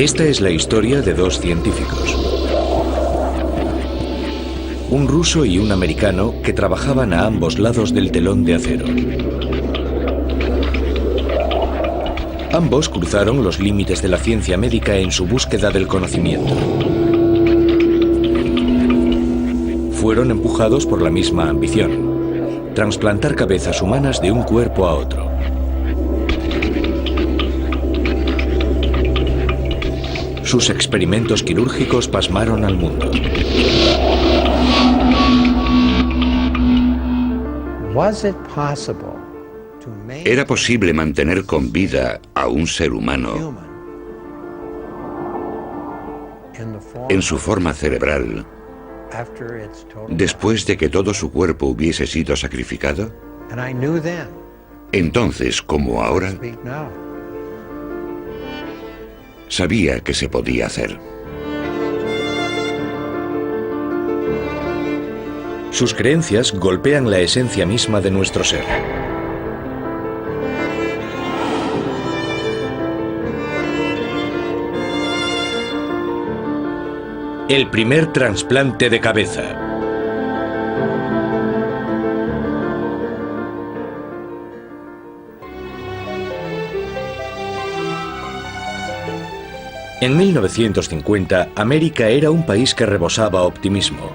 Esta es la historia de dos científicos. Un ruso y un americano que trabajaban a ambos lados del telón de acero. Ambos cruzaron los límites de la ciencia médica en su búsqueda del conocimiento. Fueron empujados por la misma ambición: trasplantar cabezas humanas de un cuerpo a otro. Sus experimentos quirúrgicos pasmaron al mundo. ¿Era posible mantener con vida a un ser humano en su forma cerebral después de que todo su cuerpo hubiese sido sacrificado? Entonces, como ahora, sabía que se podía hacer. Sus creencias golpean la esencia misma de nuestro ser. El primer trasplante de cabeza. En 1950, América era un país que rebosaba optimismo.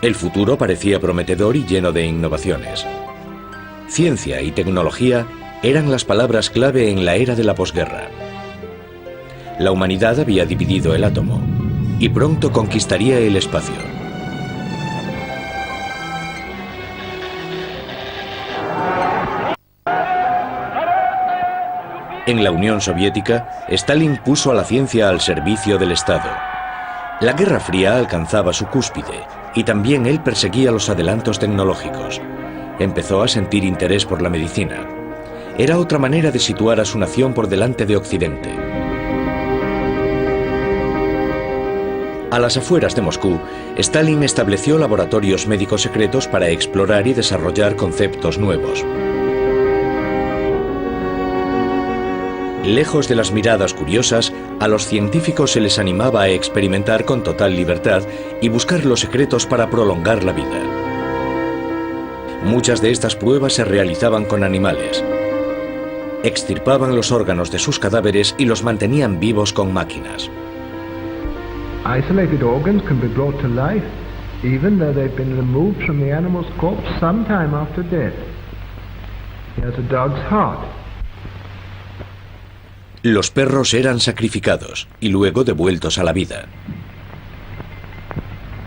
El futuro parecía prometedor y lleno de innovaciones. Ciencia y tecnología eran las palabras clave en la era de la posguerra. La humanidad había dividido el átomo y pronto conquistaría el espacio. En la Unión Soviética, Stalin puso a la ciencia al servicio del Estado. La Guerra Fría alcanzaba su cúspide y también él perseguía los adelantos tecnológicos. Empezó a sentir interés por la medicina. Era otra manera de situar a su nación por delante de Occidente. A las afueras de Moscú, Stalin estableció laboratorios médicos secretos para explorar y desarrollar conceptos nuevos. Lejos de las miradas curiosas, a los científicos se les animaba a experimentar con total libertad y buscar los secretos para prolongar la vida. Muchas de estas pruebas se realizaban con animales. Extirpaban los órganos de sus cadáveres y los mantenían vivos con máquinas. Isolated organs can be brought to life, even though they've been removed from the animal's corpse some time after death. Here's a dog's heart. Los perros eran sacrificados y luego devueltos a la vida.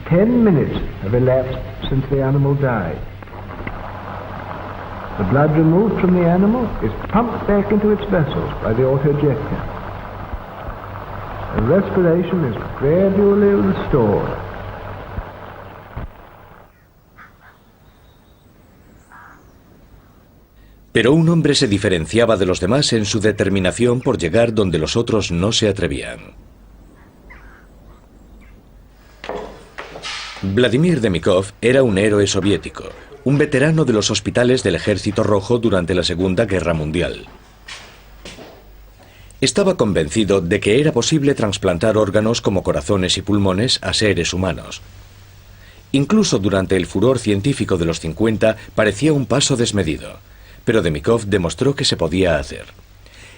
10 minutes have elapsed since the animal died. The blood removed from the animal is pumped back into its vessels by the autojector. The respiration is gradually restored. Pero un hombre se diferenciaba de los demás en su determinación por llegar donde los otros no se atrevían. Vladimir Demikov era un héroe soviético, un veterano de los hospitales del Ejército Rojo durante la Segunda Guerra Mundial. Estaba convencido de que era posible trasplantar órganos como corazones y pulmones a seres humanos. Incluso durante el furor científico de los 50 parecía un paso desmedido. Pero Demikov demostró que se podía hacer.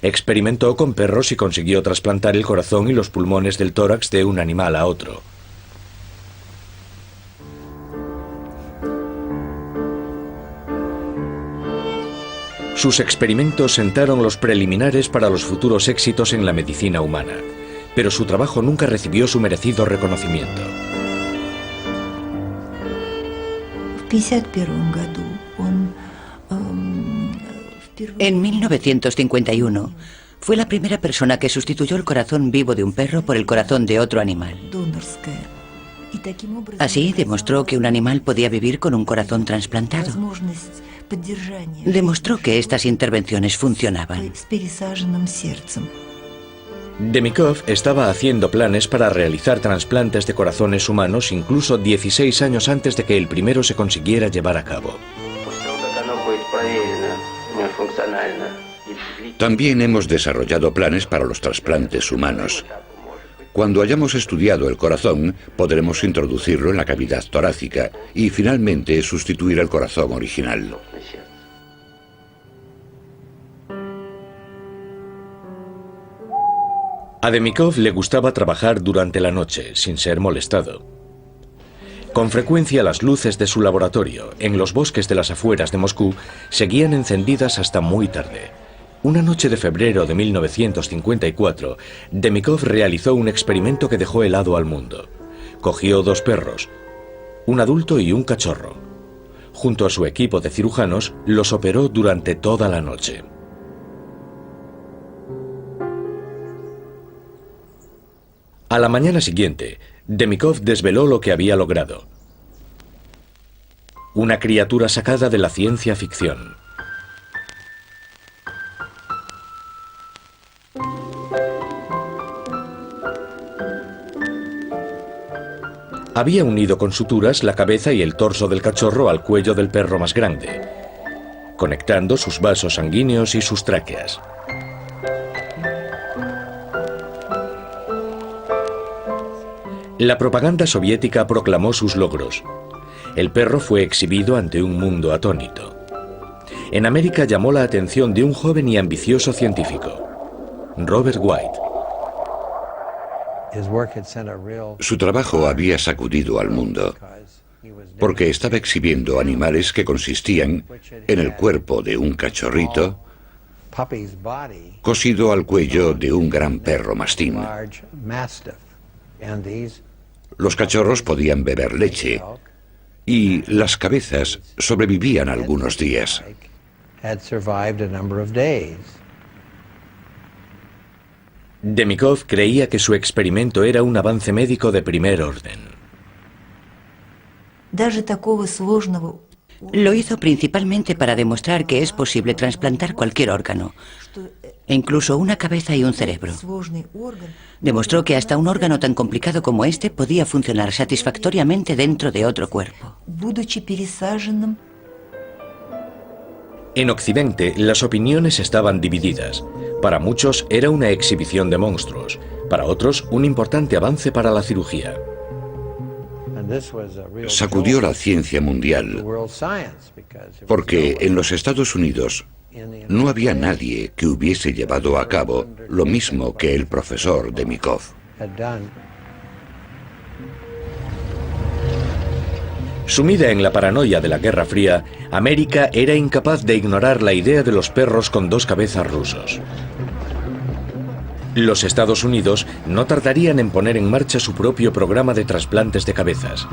Experimentó con perros y consiguió trasplantar el corazón y los pulmones del tórax de un animal a otro. Sus experimentos sentaron los preliminares para los futuros éxitos en la medicina humana, pero su trabajo nunca recibió su merecido reconocimiento. En 1951, fue la primera persona que sustituyó el corazón vivo de un perro por el corazón de otro animal. Así demostró que un animal podía vivir con un corazón trasplantado. Demostró que estas intervenciones funcionaban. Demikov estaba haciendo planes para realizar trasplantes de corazones humanos incluso 16 años antes de que el primero se consiguiera llevar a cabo. También hemos desarrollado planes para los trasplantes humanos. Cuando hayamos estudiado el corazón, podremos introducirlo en la cavidad torácica y finalmente sustituir el corazón original. A Demikov le gustaba trabajar durante la noche, sin ser molestado. Con frecuencia las luces de su laboratorio, en los bosques de las afueras de Moscú, seguían encendidas hasta muy tarde. Una noche de febrero de 1954, Demikov realizó un experimento que dejó helado al mundo. Cogió 2 perros, un adulto y un cachorro. Junto a su equipo de cirujanos, los operó durante toda la noche. A la mañana siguiente, Demikov desveló lo que había logrado. Una criatura sacada de la ciencia ficción. Había unido con suturas la cabeza y el torso del cachorro al cuello del perro más grande, conectando sus vasos sanguíneos y sus tráqueas. La propaganda soviética proclamó sus logros. El perro fue exhibido ante un mundo atónito. En América llamó la atención de un joven y ambicioso científico, Robert White. Su trabajo había sacudido al mundo, porque estaba exhibiendo animales que consistían en el cuerpo de un cachorrito cosido al cuello de un gran perro mastín. Los cachorros podían beber leche y las cabezas sobrevivían algunos días. Demikov creía que su experimento era un avance médico de primer orden. Lo hizo principalmente para demostrar que es posible trasplantar cualquier órgano, e incluso una cabeza y un cerebro. Demostró que hasta un órgano tan complicado como este podía funcionar satisfactoriamente dentro de otro cuerpo. En Occidente, las opiniones estaban divididas. Para muchos era una exhibición de monstruos, para otros un importante avance para la cirugía. Sacudió la ciencia mundial, porque en los Estados Unidos no había nadie que hubiese llevado a cabo lo mismo que el profesor Demikov. Sumida en la paranoia de la Guerra Fría, América era incapaz de ignorar la idea de los perros con 2 cabezas rusos. Los Estados Unidos no tardarían en poner en marcha su propio programa de trasplantes de cabezas.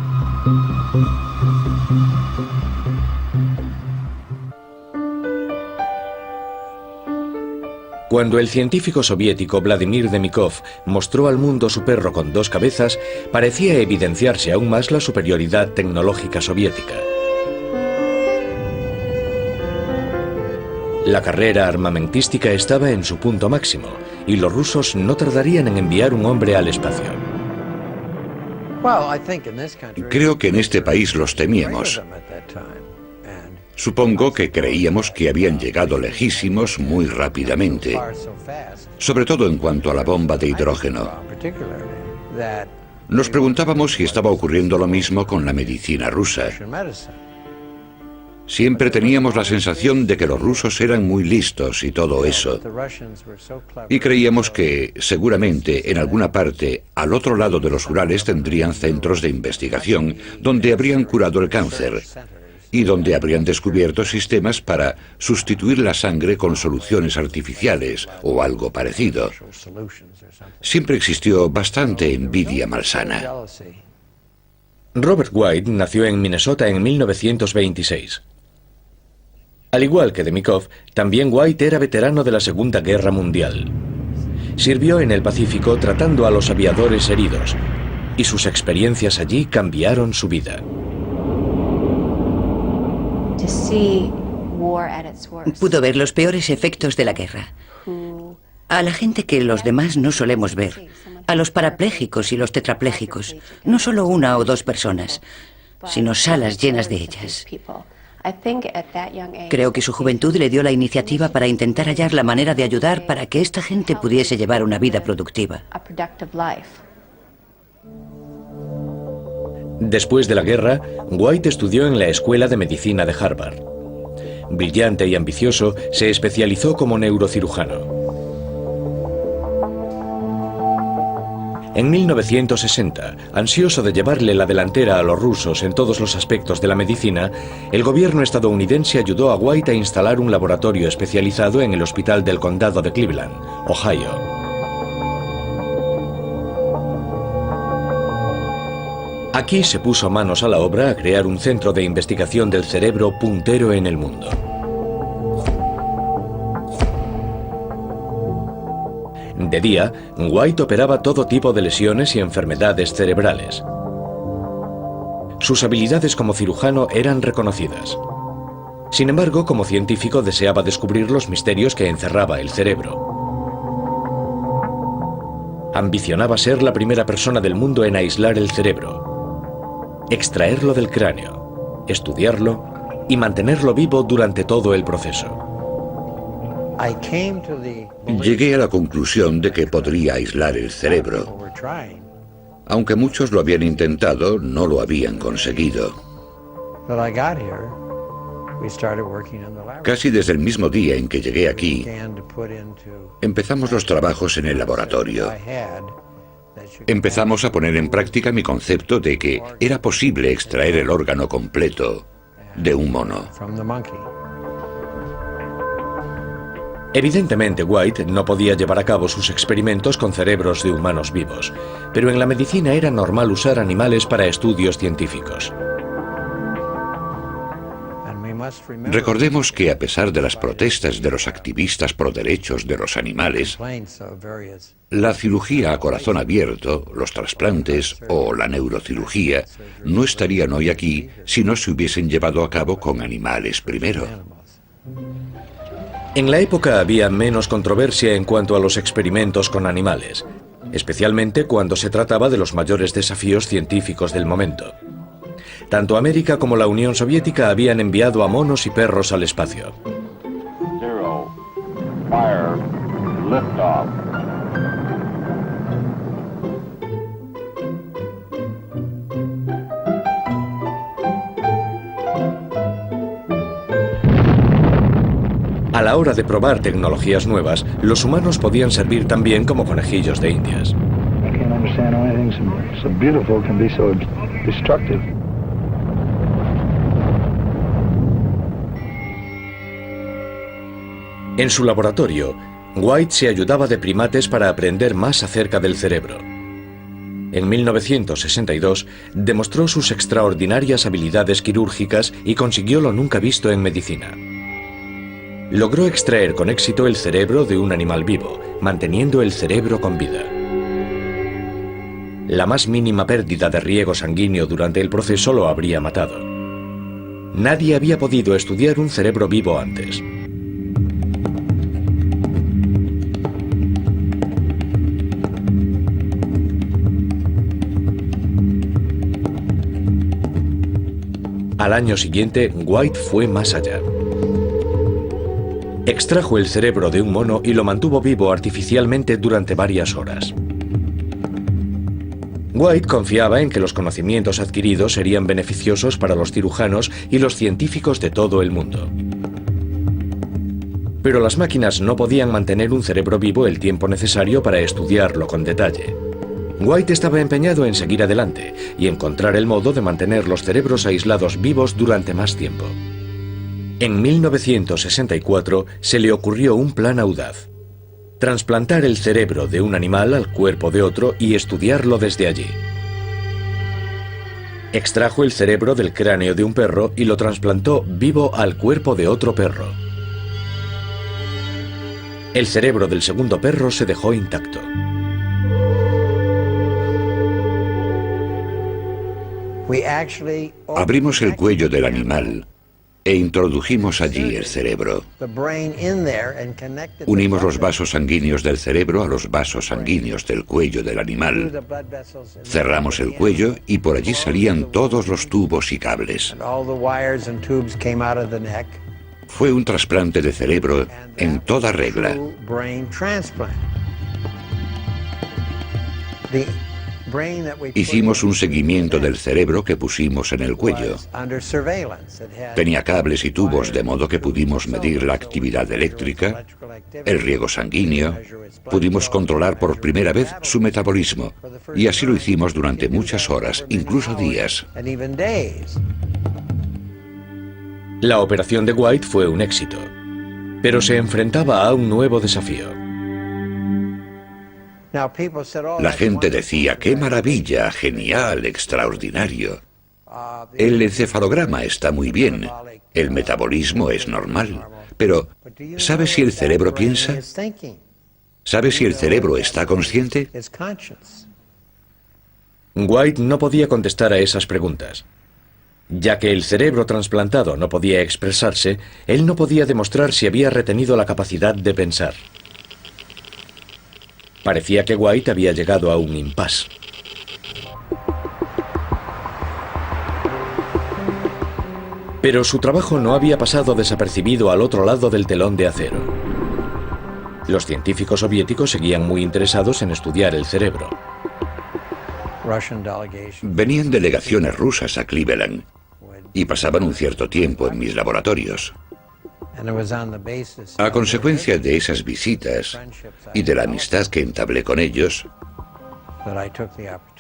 Cuando el científico soviético Vladimir Demikov mostró al mundo su perro con 2 cabezas, parecía evidenciarse aún más la superioridad tecnológica soviética. La carrera armamentística estaba en su punto máximo, y los rusos no tardarían en enviar un hombre al espacio. Creo que en este país los temíamos. Supongo que creíamos que habían llegado lejísimos muy rápidamente, sobre todo en cuanto a la bomba de hidrógeno. Nos preguntábamos si estaba ocurriendo lo mismo con la medicina rusa. Siempre teníamos la sensación de que los rusos eran muy listos y todo eso. Y creíamos que, seguramente, en alguna parte, al otro lado de los Urales tendrían centros de investigación donde habrían curado el cáncer y donde habrían descubierto sistemas para sustituir la sangre con soluciones artificiales o algo parecido. Siempre existió bastante envidia malsana. Robert White nació en Minnesota en 1926. Al igual que Demikov, también White era veterano de la Segunda Guerra Mundial. Sirvió en el Pacífico tratando a los aviadores heridos, y sus experiencias allí cambiaron su vida. Pudo ver los peores efectos de la guerra. A la gente que los demás no solemos ver. A los parapléjicos y los tetraplégicos. No solo 1 o 2 personas, sino salas llenas de ellas. Creo que su juventud le dio la iniciativa para intentar hallar la manera de ayudar para que esta gente pudiese llevar una vida productiva. Después de la guerra, White estudió en la Escuela de Medicina de Harvard. Brillante y ambicioso, se especializó como neurocirujano. En 1960, ansioso de llevarle la delantera a los rusos en todos los aspectos de la medicina, el gobierno estadounidense ayudó a White a instalar un laboratorio especializado en el Hospital del Condado de Cleveland, Ohio. Aquí se puso manos a la obra a crear un centro de investigación del cerebro puntero en el mundo. De día, White operaba todo tipo de lesiones y enfermedades cerebrales. Sus habilidades como cirujano eran reconocidas. Sin embargo, como científico deseaba descubrir los misterios que encerraba el cerebro. Ambicionaba ser la primera persona del mundo en aislar el cerebro, extraerlo del cráneo, estudiarlo y mantenerlo vivo durante todo el proceso. Llegué a la conclusión de que podría aislar el cerebro. Aunque muchos lo habían intentado, no lo habían conseguido. Casi desde el mismo día en que llegué aquí, empezamos los trabajos en el laboratorio. Empezamos a poner en práctica mi concepto de que era posible extraer el órgano completo de un mono. Evidentemente, White no podía llevar a cabo sus experimentos con cerebros de humanos vivos, pero en la medicina era normal usar animales para estudios científicos. Recordemos que a pesar de las protestas de los activistas pro derechos de los animales, la cirugía a corazón abierto, los trasplantes o la neurocirugía no estarían hoy aquí si no se hubiesen llevado a cabo con animales primero. En la época había menos controversia en cuanto a los experimentos con animales, especialmente cuando se trataba de los mayores desafíos científicos del momento. Tanto América como la Unión Soviética habían enviado a monos y perros al espacio. 0, fire, liftoff. A la hora de probar tecnologías nuevas, los humanos podían servir también como conejillos de indias. En su laboratorio, White se ayudaba de primates para aprender más acerca del cerebro. En 1962 demostró sus extraordinarias habilidades quirúrgicas y consiguió lo nunca visto en medicina. Logró extraer con éxito el cerebro de un animal vivo, manteniendo el cerebro con vida. La más mínima pérdida de riego sanguíneo durante el proceso lo habría matado. Nadie había podido estudiar un cerebro vivo antes. Al año siguiente, White fue más allá. Extrajo el cerebro de un mono y lo mantuvo vivo artificialmente durante varias horas. White confiaba en que los conocimientos adquiridos serían beneficiosos para los cirujanos y los científicos de todo el mundo. Pero las máquinas no podían mantener un cerebro vivo el tiempo necesario para estudiarlo con detalle. White estaba empeñado en seguir adelante y encontrar el modo de mantener los cerebros aislados vivos durante más tiempo. En 1964 se le ocurrió un plan audaz: trasplantar el cerebro de un animal al cuerpo de otro y estudiarlo desde allí. Extrajo el cerebro del cráneo de un perro y lo trasplantó vivo al cuerpo de otro perro. El cerebro del segundo perro se dejó intacto. Abrimos el cuello del animal e introdujimos allí el cerebro. Unimos los vasos sanguíneos del cerebro a los vasos sanguíneos del cuello del animal. Cerramos el cuello y por allí salían todos los tubos y cables. Fue un trasplante de cerebro en toda regla. Hicimos un seguimiento del cerebro que pusimos en el cuello. Tenía cables y tubos de modo que pudimos medir la actividad eléctrica, el riego sanguíneo, pudimos controlar por primera vez su metabolismo, y así lo hicimos durante muchas horas, incluso días. La operación de White fue un éxito, pero se enfrentaba a un nuevo desafío. La gente decía, ¡qué maravilla, genial, extraordinario! El encefalograma está muy bien, el metabolismo es normal, pero ¿sabe si el cerebro piensa? ¿Sabe si el cerebro está consciente? White no podía contestar a esas preguntas. Ya que el cerebro trasplantado no podía expresarse, él no podía demostrar si había retenido la capacidad de pensar. Parecía que White había llegado a un impasse. Pero su trabajo no había pasado desapercibido al otro lado del telón de acero. Los científicos soviéticos seguían muy interesados en estudiar el cerebro. Venían delegaciones rusas a Cleveland y pasaban un cierto tiempo en mis laboratorios. A consecuencia de esas visitas y de la amistad que entablé con ellos,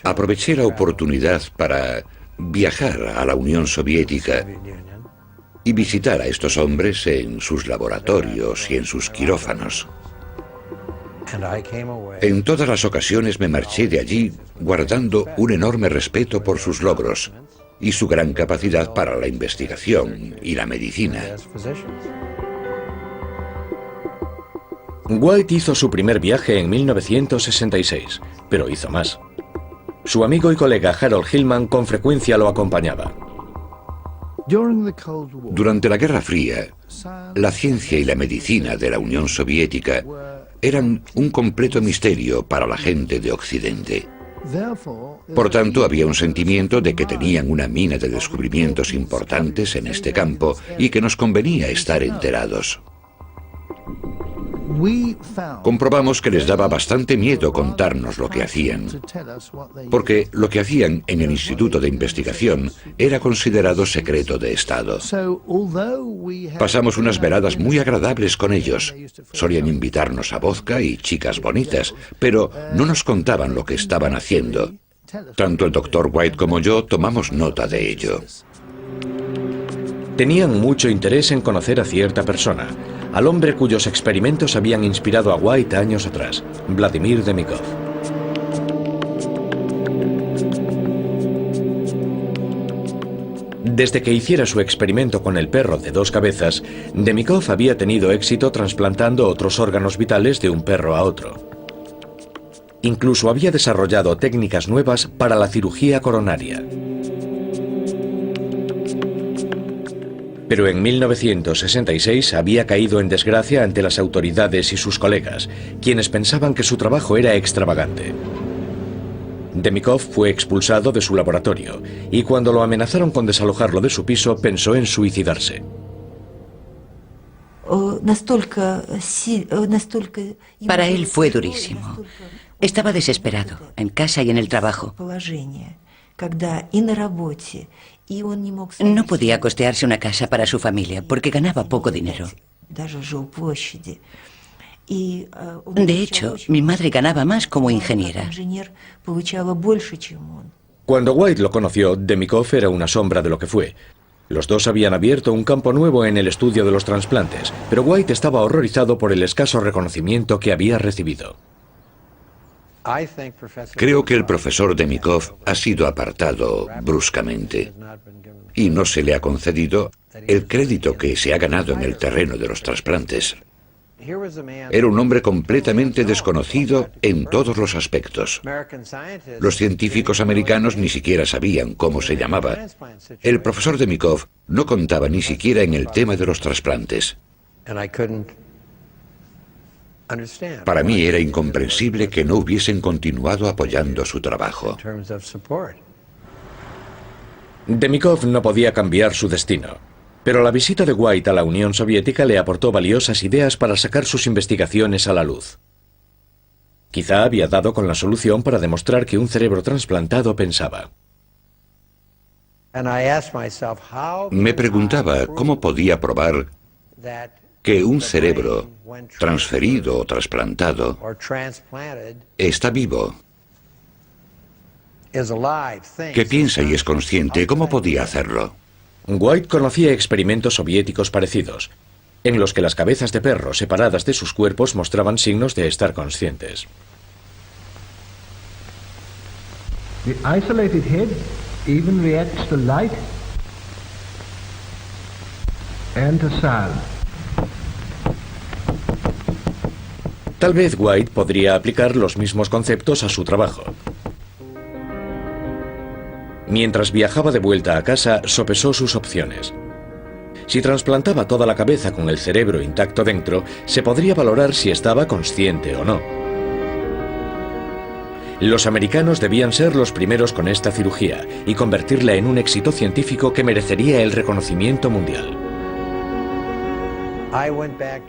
aproveché la oportunidad para viajar a la Unión Soviética y visitar a estos hombres en sus laboratorios y en sus quirófanos. En todas las ocasiones me marché de allí guardando un enorme respeto por sus logros y su gran capacidad para la investigación y la medicina. White hizo su primer viaje en 1966, pero hizo más. Su amigo y colega Harold Hillman con frecuencia lo acompañaba. Durante la Guerra Fría, la ciencia y la medicina de la Unión Soviética eran un completo misterio para la gente de Occidente. Por tanto, había un sentimiento de que tenían una mina de descubrimientos importantes en este campo y que nos convenía estar enterados. Comprobamos que les daba bastante miedo contarnos lo que hacían, porque lo que hacían en el Instituto de Investigación era considerado secreto de Estado. Pasamos unas veladas muy agradables con ellos. Solían invitarnos a vodka y chicas bonitas, pero no nos contaban lo que estaban haciendo. Tanto el Dr. White como yo tomamos nota de ello. Tenían mucho interés en conocer a cierta persona, al hombre cuyos experimentos habían inspirado a White años atrás, Vladimir Demikov. Desde que hiciera su experimento con el perro de 2 cabezas, Demikov había tenido éxito trasplantando otros órganos vitales de un perro a otro. Incluso había desarrollado técnicas nuevas para la cirugía coronaria. Pero en 1966 había caído en desgracia ante las autoridades y sus colegas, quienes pensaban que su trabajo era extravagante. Demikov fue expulsado de su laboratorio y cuando lo amenazaron con desalojarlo de su piso, pensó en suicidarse. Para él fue durísimo. Estaba desesperado, en casa y en el trabajo. No podía costearse una casa para su familia porque ganaba poco dinero. De hecho, mi madre ganaba más como ingeniera. Cuando White lo conoció, Demikov era una sombra de lo que fue. Los dos habían abierto un campo nuevo en el estudio de los trasplantes, pero White estaba horrorizado por el escaso reconocimiento que había recibido. Creo que el profesor Demikov ha sido apartado bruscamente y no se le ha concedido el crédito que se ha ganado en el terreno de los trasplantes. Era un hombre completamente desconocido en todos los aspectos. Los científicos americanos ni siquiera sabían cómo se llamaba. El profesor Demikov no contaba ni siquiera en el tema de los trasplantes. Para mí era incomprensible que no hubiesen continuado apoyando su trabajo. Demikov no podía cambiar su destino, pero la visita de White a la Unión Soviética le aportó valiosas ideas para sacar sus investigaciones a la luz. Quizá había dado con la solución para demostrar que un cerebro trasplantado pensaba. Me preguntaba cómo podía probar que un cerebro transferido o trasplantado está vivo, que piensa y es consciente. ¿Cómo podía hacerlo? White conocía experimentos soviéticos parecidos, en los que las cabezas de perro separadas de sus cuerpos mostraban signos de estar conscientes. The isolated head even reacts to light and to sound. Tal vez White podría aplicar los mismos conceptos a su trabajo. Mientras viajaba de vuelta a casa, sopesó sus opciones. Si trasplantaba toda la cabeza con el cerebro intacto dentro, se podría valorar si estaba consciente o no. Los americanos debían ser los primeros con esta cirugía y convertirla en un éxito científico que merecería el reconocimiento mundial.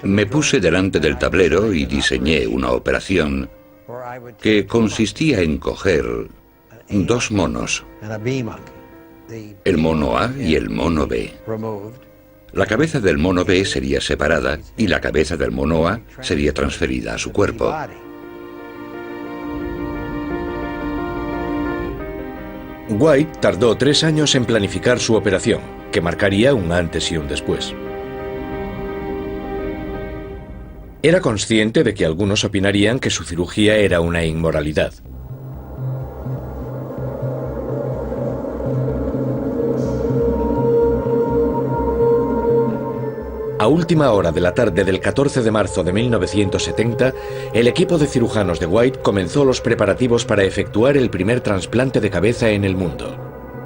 Me puse delante del tablero y diseñé una operación que consistía en coger dos monos, el mono A y el mono B. La cabeza del mono B sería separada y la cabeza del mono A sería transferida a su cuerpo. White tardó 3 años en planificar su operación, que marcaría un antes y un después. Era consciente de que algunos opinarían que su cirugía era una inmoralidad. A última hora de la tarde del 14 de marzo de 1970, el equipo de cirujanos de White comenzó los preparativos para efectuar el primer trasplante de cabeza en el mundo.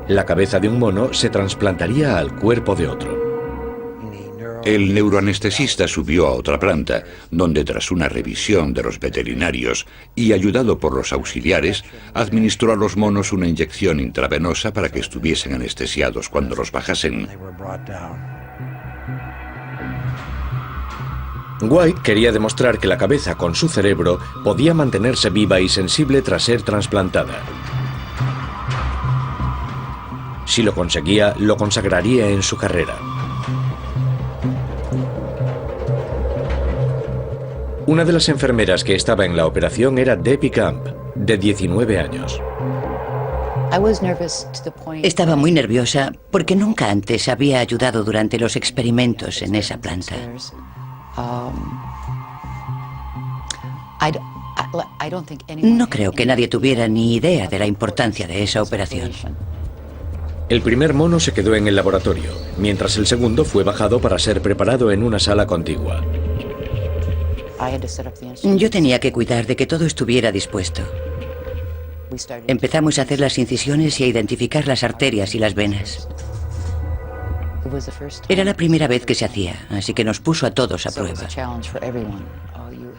La cabeza de un mono se trasplantaría al cuerpo de otro. El neuroanestesista subió a otra planta, donde tras una revisión de los veterinarios y ayudado por los auxiliares, administró a los monos una inyección intravenosa para que estuviesen anestesiados cuando los bajasen. White quería demostrar que la cabeza con su cerebro podía mantenerse viva y sensible tras ser trasplantada. Si lo conseguía, lo consagraría en su carrera. Una de las enfermeras que estaba en la operación era Debbie Camp, de 19 años. Estaba muy nerviosa porque nunca antes había ayudado durante los experimentos en esa planta. No creo que nadie tuviera ni idea de la importancia de esa operación. El primer mono se quedó en el laboratorio, mientras el segundo fue bajado para ser preparado en una sala contigua. Yo tenía que cuidar de que todo estuviera dispuesto. Empezamos a hacer las incisiones y a identificar las arterias y las venas. Era la primera vez que se hacía, así que nos puso a todos a prueba.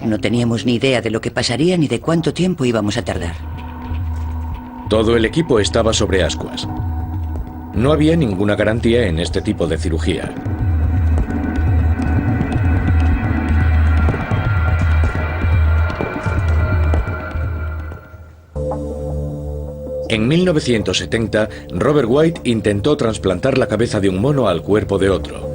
No teníamos ni idea de lo que pasaría ni de cuánto tiempo íbamos a tardar. Todo el equipo estaba sobre ascuas. No había ninguna garantía en este tipo de cirugía. En 1970, Robert White intentó trasplantar la cabeza de un mono al cuerpo de otro.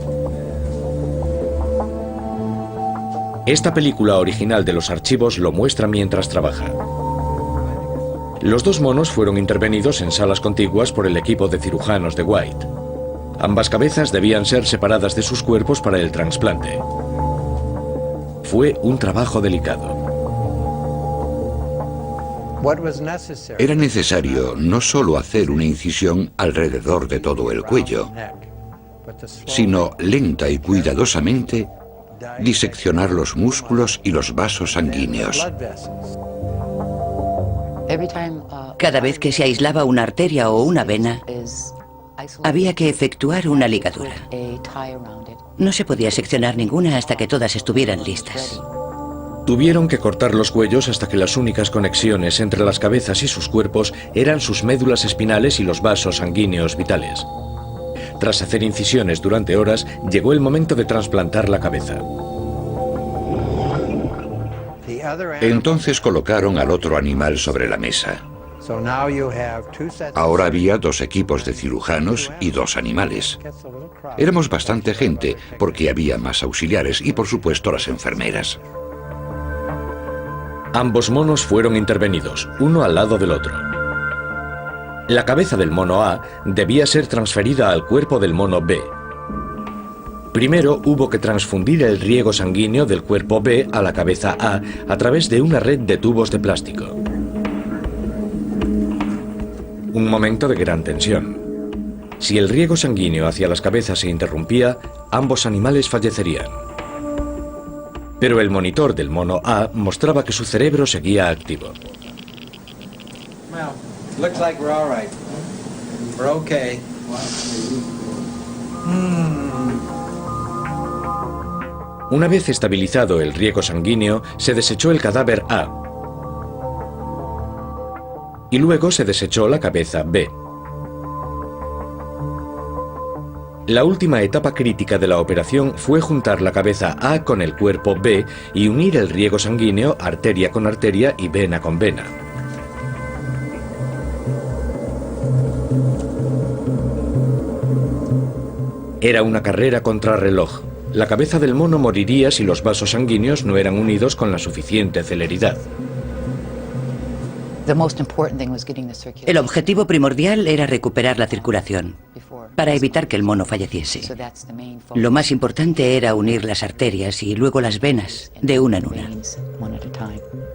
Esta película original de los archivos lo muestra mientras trabaja. Los dos monos fueron intervenidos en salas contiguas por el equipo de cirujanos de White. Ambas cabezas debían ser separadas de sus cuerpos para el trasplante. Fue un trabajo delicado. Era necesario no solo hacer una incisión alrededor de todo el cuello, sino lenta y cuidadosamente diseccionar los músculos y los vasos sanguíneos. Cada vez que se aislaba una arteria o una vena, había que efectuar una ligadura. No se podía seccionar ninguna hasta que todas estuvieran listas. Tuvieron que cortar los cuellos hasta que las únicas conexiones entre las cabezas y sus cuerpos eran sus médulas espinales y los vasos sanguíneos vitales. Tras hacer incisiones durante horas, llegó el momento de trasplantar la cabeza. Entonces colocaron al otro animal sobre la mesa. Ahora había 2 equipos de cirujanos y 2 animales. Éramos bastante gente porque había más auxiliares y por supuesto las enfermeras. Ambos monos fueron intervenidos, uno al lado del otro. La cabeza del mono A debía ser transferida al cuerpo del mono B. Primero hubo que transfundir el riego sanguíneo del cuerpo B a la cabeza a través de una red de tubos de plástico. Un momento de gran tensión. Si el riego sanguíneo hacia las cabezas se interrumpía, ambos animales fallecerían. Pero el monitor del mono A mostraba que su cerebro seguía activo. Una vez estabilizado el riego sanguíneo, se desechó el cadáver A. Y luego se desechó la cabeza B. La última etapa crítica de la operación fue juntar la cabeza A con el cuerpo B y unir el riego sanguíneo arteria con arteria y vena con vena. Era una carrera contrarreloj. La cabeza del mono moriría si los vasos sanguíneos no eran unidos con la suficiente celeridad. El objetivo primordial era recuperar la circulación, para evitar que el mono falleciese. Lo más importante era unir las arterias y luego las venas, de una en una.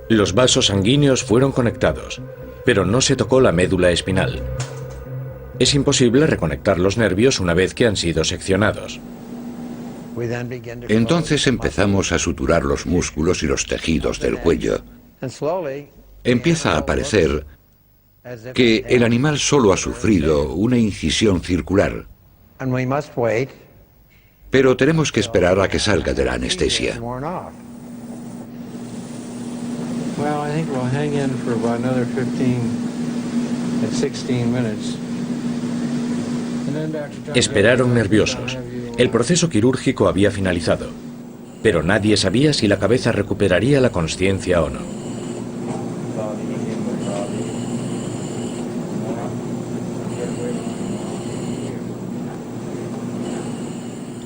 Los vasos sanguíneos fueron conectados, pero no se tocó la médula espinal. Es imposible reconectar los nervios una vez que han sido seccionados. Entonces empezamos a suturar los músculos y los tejidos del cuello. Empieza a parecer que el animal solo ha sufrido una incisión circular. Pero tenemos que esperar a que salga de la anestesia. Esperaron nerviosos. El proceso quirúrgico había finalizado, pero nadie sabía si la cabeza recuperaría la consciencia o no.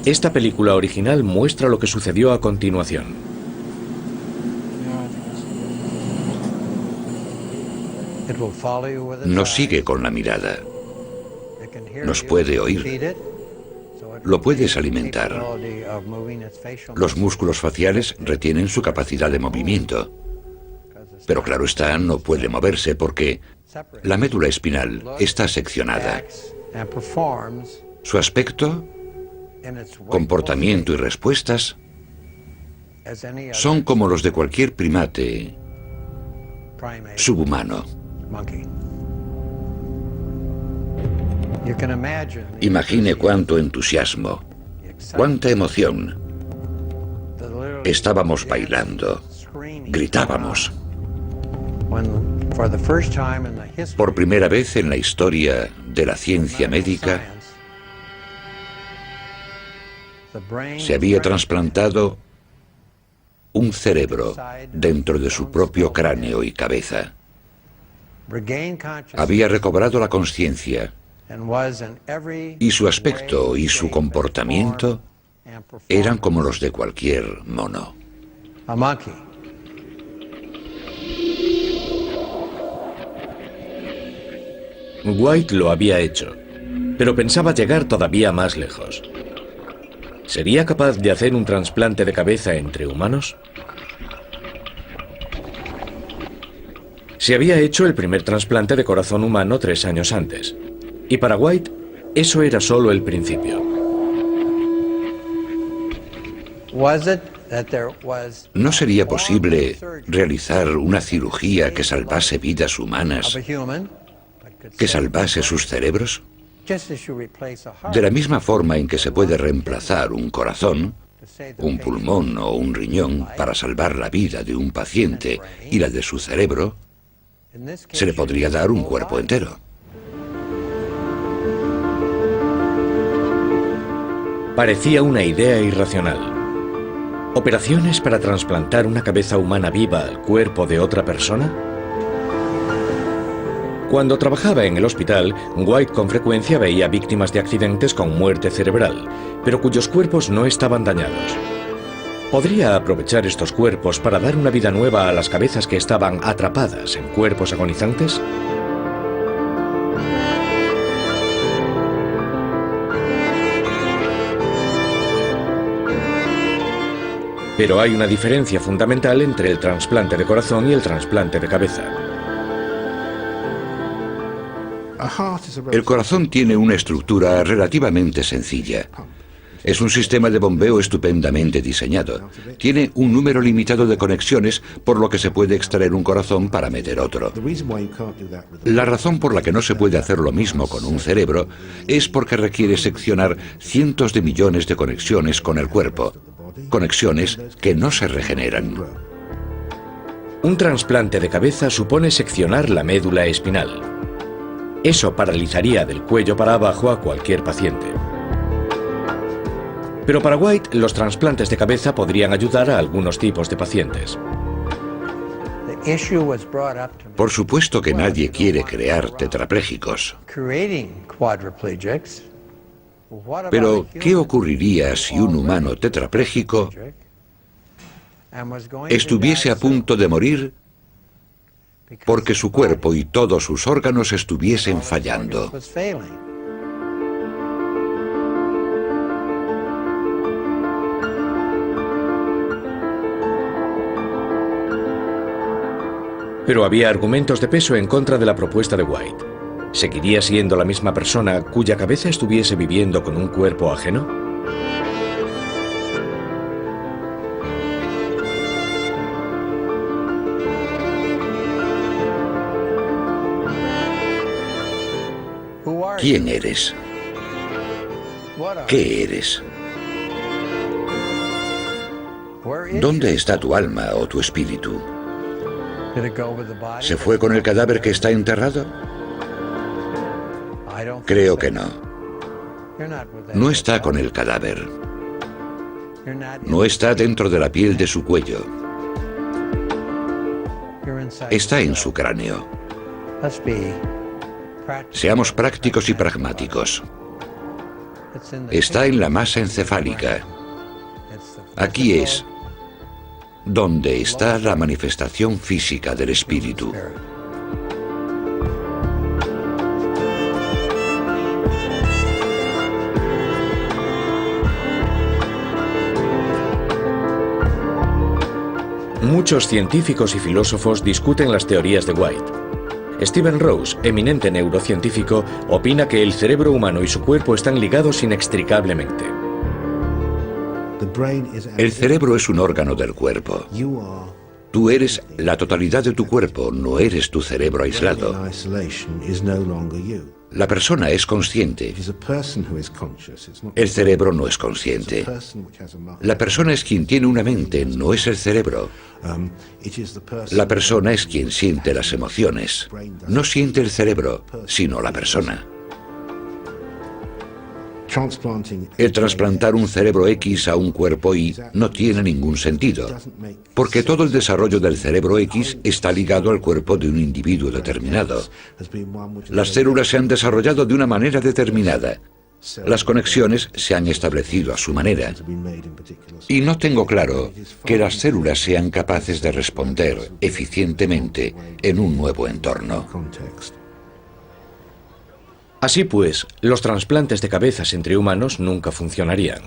Esta película original muestra lo que sucedió a continuación. Nos sigue con la mirada. Nos puede oír. Lo puedes alimentar. Los músculos faciales retienen su capacidad de movimiento. Pero claro está, no puede moverse porque la médula espinal está seccionada. Su aspecto, comportamiento y respuestas son como los de cualquier primate subhumano. Imagine cuánto entusiasmo, cuánta emoción. Estábamos bailando, gritábamos. Por primera vez en la historia de la ciencia médica, se había trasplantado un cerebro dentro de su propio cráneo y cabeza. Había recobrado la conciencia y su aspecto y su comportamiento eran como los de cualquier mono. White lo había hecho, pero pensaba llegar todavía más lejos. ¿Sería capaz de hacer un trasplante de cabeza entre humanos? Se había hecho el primer trasplante de corazón humano 3 años antes, y para White eso era solo el principio. ¿No sería posible realizar una cirugía que salvase vidas humanas, que salvase sus cerebros? De la misma forma en que se puede reemplazar un corazón, un pulmón o un riñón para salvar la vida de un paciente y la de su cerebro, se le podría dar un cuerpo entero. Parecía una idea irracional. ¿Operaciones para trasplantar una cabeza humana viva al cuerpo de otra persona? Cuando trabajaba en el hospital, White con frecuencia veía víctimas de accidentes con muerte cerebral, pero cuyos cuerpos no estaban dañados. ¿Podría aprovechar estos cuerpos para dar una vida nueva a las cabezas que estaban atrapadas en cuerpos agonizantes? Pero hay una diferencia fundamental entre el trasplante de corazón y el trasplante de cabeza. El corazón tiene una estructura relativamente sencilla. Es un sistema de bombeo estupendamente diseñado. Tiene un número limitado de conexiones, por lo que se puede extraer un corazón para meter otro. La razón por la que no se puede hacer lo mismo con un cerebro es porque requiere seccionar cientos de millones de conexiones con el cuerpo. Conexiones que no se regeneran. Un trasplante de cabeza supone seccionar la médula espinal. Eso paralizaría del cuello para abajo a cualquier paciente. Pero para White, los trasplantes de cabeza podrían ayudar a algunos tipos de pacientes. Por supuesto que nadie quiere crear tetraplégicos. Pero, ¿qué ocurriría si un humano tetrapléjico estuviese a punto de morir porque su cuerpo y todos sus órganos estuviesen fallando? Pero había argumentos de peso en contra de la propuesta de White. ¿Seguiría siendo la misma persona cuya cabeza estuviese viviendo con un cuerpo ajeno? ¿Quién eres? ¿Qué eres? ¿Dónde está tu alma o tu espíritu? ¿Se fue con el cadáver que está enterrado? Creo que no. No está con el cadáver. No está dentro de la piel de su cuello. Está en su cráneo. Seamos prácticos y pragmáticos. Está en la masa encefálica. Aquí es donde está la manifestación física del espíritu. Muchos científicos y filósofos discuten las teorías de White. Stephen Rose, eminente neurocientífico, opina que el cerebro humano y su cuerpo están ligados inextricablemente. El cerebro es un órgano del cuerpo. Tú eres la totalidad de tu cuerpo, no eres tu cerebro aislado. La persona es consciente. El cerebro no es consciente. La persona es quien tiene una mente, no es el cerebro. La persona es quien siente las emociones. No siente el cerebro, sino la persona. El trasplantar un cerebro X a un cuerpo Y no tiene ningún sentido, porque todo el desarrollo del cerebro X está ligado al cuerpo de un individuo determinado. Las células se han desarrollado de una manera determinada. Las conexiones se han establecido a su manera. Y no tengo claro que las células sean capaces de responder eficientemente en un nuevo entorno. Así pues, los trasplantes de cabezas entre humanos nunca funcionarían.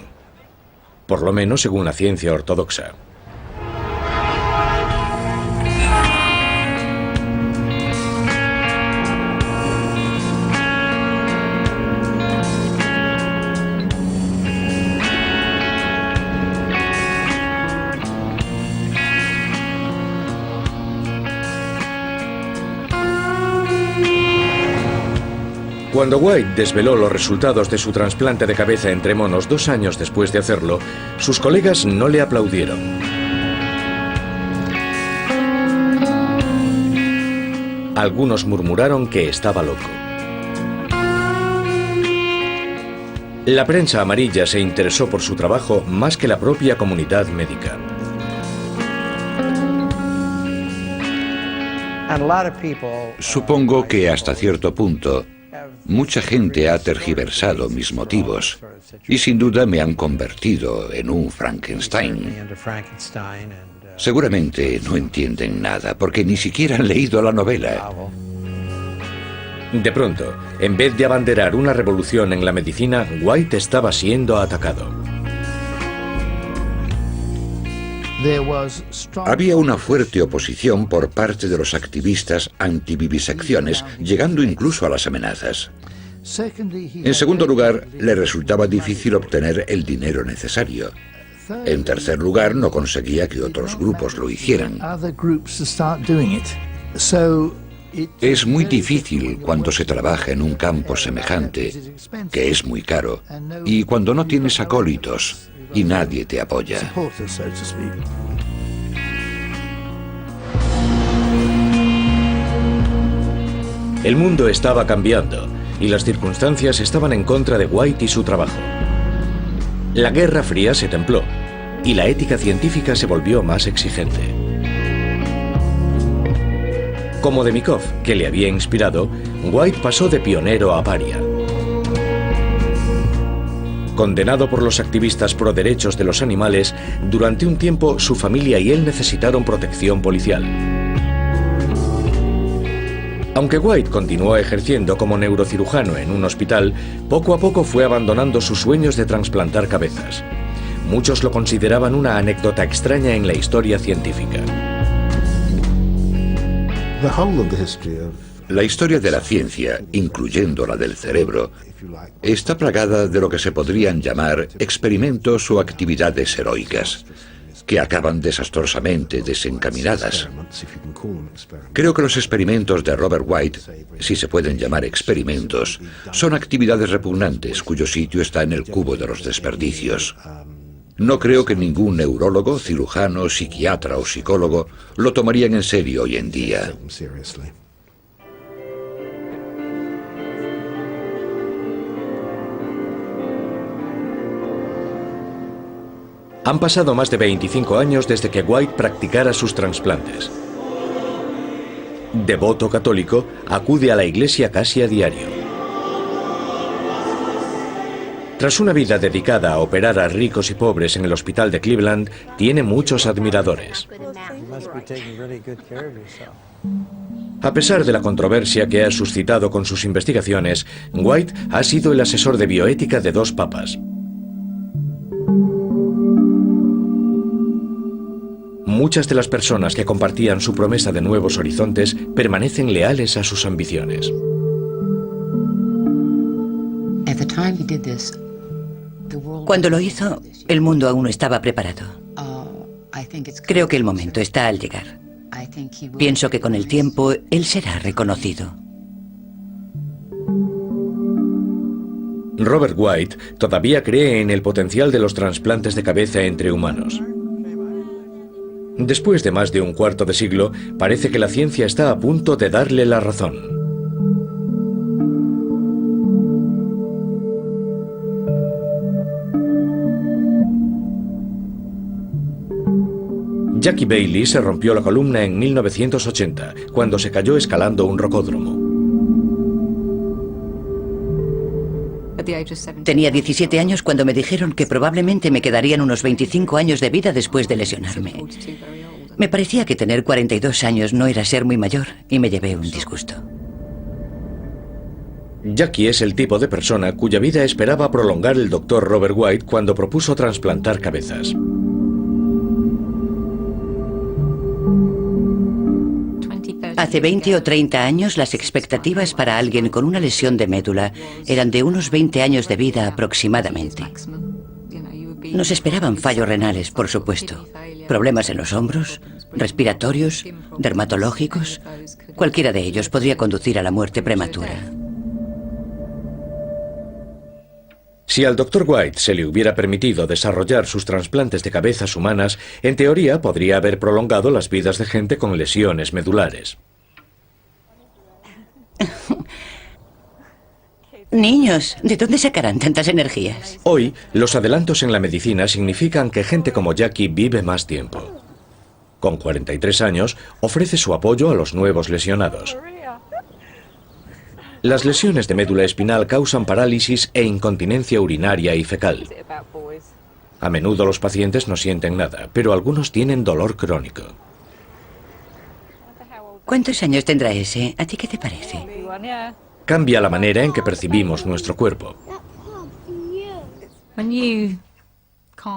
Por lo menos según la ciencia ortodoxa. Cuando White desveló los resultados de su trasplante de cabeza entre monos 2 años después de hacerlo, sus colegas no le aplaudieron. Algunos murmuraron que estaba loco. La prensa amarilla se interesó por su trabajo más que la propia comunidad médica. Supongo que hasta cierto punto mucha gente ha tergiversado mis motivos y sin duda me han convertido en un Frankenstein. Seguramente no entienden nada porque ni siquiera han leído la novela. De pronto, en vez de abanderar una revolución en la medicina, White estaba siendo atacado. Había una fuerte oposición por parte de los activistas antivivisecciones, llegando incluso a las amenazas. En segundo lugar, le resultaba difícil obtener el dinero necesario. En tercer lugar, no conseguía que otros grupos lo hicieran. Es muy difícil cuando se trabaja en un campo semejante, que es muy caro, y cuando no tienes acólitos y nadie te apoya. El mundo estaba cambiando y las circunstancias estaban en contra de White y su trabajo. La Guerra Fría se templó y la ética científica se volvió más exigente. Como Demikov, que le había inspirado, White pasó de pionero a paria. Condenado por los activistas pro derechos de los animales, durante un tiempo su familia y él necesitaron protección policial. Aunque White continuó ejerciendo como neurocirujano en un hospital, poco a poco fue abandonando sus sueños de trasplantar cabezas. Muchos lo consideraban una anécdota extraña en la historia científica. La historia de la ciencia, incluyendo la del cerebro, está plagada de lo que se podrían llamar experimentos o actividades heroicas, que acaban desastrosamente desencaminadas. Creo que los experimentos de Robert White, si se pueden llamar experimentos, son actividades repugnantes cuyo sitio está en el cubo de los desperdicios. No creo que ningún neurólogo, cirujano, psiquiatra o psicólogo lo tomarían en serio hoy en día. Han pasado más de 25 años desde que White practicara sus trasplantes. Devoto católico, acude a la iglesia casi a diario. Tras una vida dedicada a operar a ricos y pobres en el hospital de Cleveland, tiene muchos admiradores. A pesar de la controversia que ha suscitado con sus investigaciones, White ha sido el asesor de bioética de 2 papas. Muchas de las personas que compartían su promesa de nuevos horizontes permanecen leales a sus ambiciones. Cuando lo hizo, el mundo aún no estaba preparado. Creo que el momento está al llegar. Pienso que con el tiempo él será reconocido. Robert White todavía cree en el potencial de los trasplantes de cabeza entre humanos. Después de más de un cuarto de siglo, parece que la ciencia está a punto de darle la razón. Jackie Bailey se rompió la columna en 1980, cuando se cayó escalando un rocódromo. Tenía 17 años cuando me dijeron que probablemente me quedarían unos 25 años de vida después de lesionarme. Me parecía que tener 42 años no era ser muy mayor y me llevé un disgusto. Jackie es el tipo de persona cuya vida esperaba prolongar el Dr. Robert White cuando propuso trasplantar cabezas. Hace 20 o 30 años las expectativas para alguien con una lesión de médula eran de unos 20 años de vida aproximadamente. Nos esperaban fallos renales, por supuesto, problemas en los hombros, respiratorios, dermatológicos. Cualquiera de ellos podría conducir a la muerte prematura. Si al Dr. White se le hubiera permitido desarrollar sus trasplantes de cabezas humanas, en teoría podría haber prolongado las vidas de gente con lesiones medulares. Niños, ¿de dónde sacarán tantas energías? Hoy, los adelantos en la medicina significan que gente como Jackie vive más tiempo. Con 43 años, ofrece su apoyo a los nuevos lesionados. Las lesiones de médula espinal causan parálisis e incontinencia urinaria y fecal. A menudo los pacientes no sienten nada, pero algunos tienen dolor crónico. ¿Cuántos años tendrá ese? ¿A ti qué te parece? Cambia la manera en que percibimos nuestro cuerpo.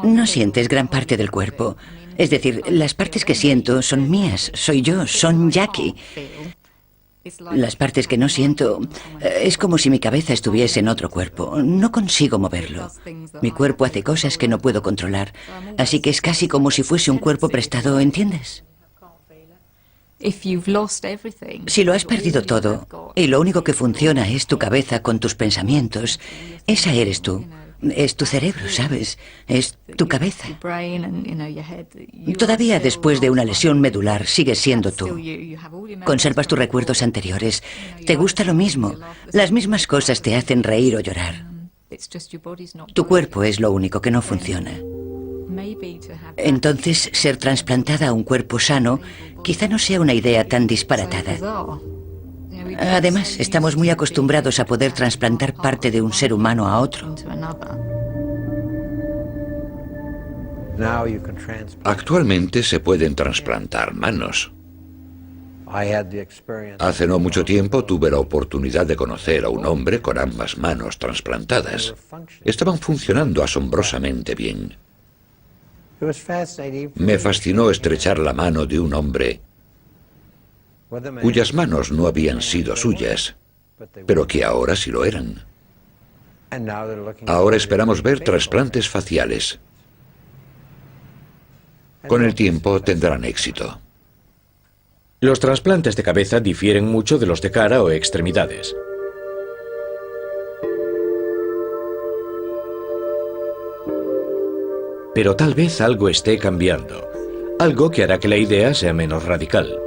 No sientes gran parte del cuerpo. Es decir, las partes que siento son mías, soy yo, son Jackie. Las partes que no siento, es como si mi cabeza estuviese en otro cuerpo. No consigo moverlo. Mi cuerpo hace cosas que no puedo controlar. Así que es casi como si fuese un cuerpo prestado, ¿entiendes? Si lo has perdido todo y lo único que funciona es tu cabeza con tus pensamientos, esa eres tú. Es tu cerebro, ¿sabes? Es tu cabeza. Todavía después de una lesión medular sigues siendo tú. Conservas tus recuerdos anteriores. Te gusta lo mismo. Las mismas cosas te hacen reír o llorar. Tu cuerpo es lo único que no funciona. Entonces, ser trasplantada a un cuerpo sano quizá no sea una idea tan disparatada. Además, estamos muy acostumbrados a poder trasplantar parte de un ser humano a otro. Actualmente se pueden trasplantar manos. Hace no mucho tiempo tuve la oportunidad de conocer a un hombre con ambas manos trasplantadas. Estaban funcionando asombrosamente bien. Me fascinó estrechar la mano de un hombre cuyas manos no habían sido suyas, pero que ahora sí lo eran. Ahora esperamos ver trasplantes faciales. Con el tiempo tendrán éxito. Los trasplantes de cabeza difieren mucho de los de cara o extremidades. Pero tal vez algo esté cambiando. Algo que hará que la idea sea menos radical.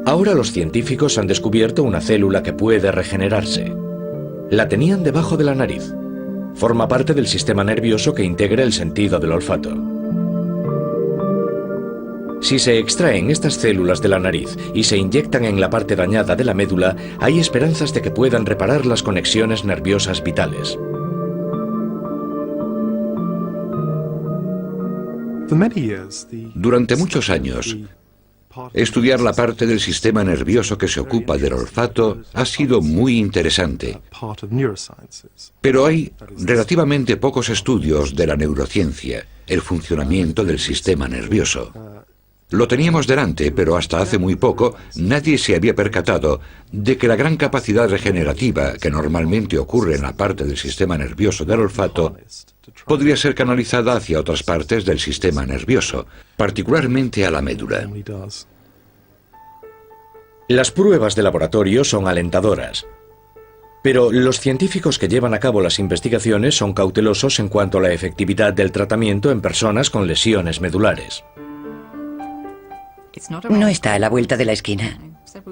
Ahora los científicos han descubierto una célula que puede regenerarse. La tenían debajo de la nariz. Forma parte del sistema nervioso que integra el sentido del olfato. Si se extraen estas células de la nariz y se inyectan en la parte dañada de la médula, hay esperanzas de que puedan reparar las conexiones nerviosas vitales. Durante muchos años, estudiar la parte del sistema nervioso que se ocupa del olfato ha sido muy interesante. Pero hay relativamente pocos estudios de la neurociencia, el funcionamiento del sistema nervioso. Lo teníamos delante, pero hasta hace muy poco nadie se había percatado de que la gran capacidad regenerativa que normalmente ocurre en la parte del sistema nervioso del olfato podría ser canalizada hacia otras partes del sistema nervioso, particularmente a la médula. Las pruebas de laboratorio son alentadoras, pero los científicos que llevan a cabo las investigaciones son cautelosos en cuanto a la efectividad del tratamiento en personas con lesiones medulares. No está a la vuelta de la esquina.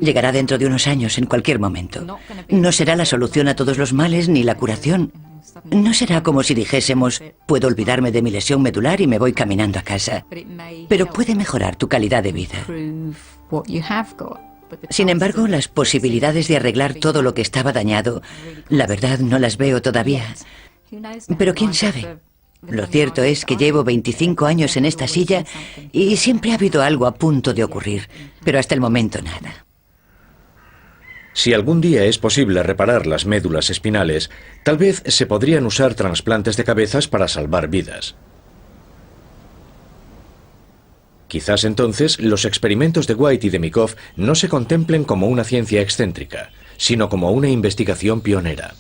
Llegará dentro de unos años, en cualquier momento. No será la solución a todos los males ni la curación. No será como si dijésemos, puedo olvidarme de mi lesión medular y me voy caminando a casa. Pero puede mejorar tu calidad de vida. Sin embargo, las posibilidades de arreglar todo lo que estaba dañado, la verdad no las veo todavía. Pero quién sabe. Lo cierto es que llevo 25 años en esta silla y siempre ha habido algo a punto de ocurrir, pero hasta el momento nada. Si algún día es posible reparar las médulas espinales, tal vez se podrían usar trasplantes de cabezas para salvar vidas. Quizás entonces los experimentos de White y de Mykov no se contemplen como una ciencia excéntrica, sino como una investigación pionera.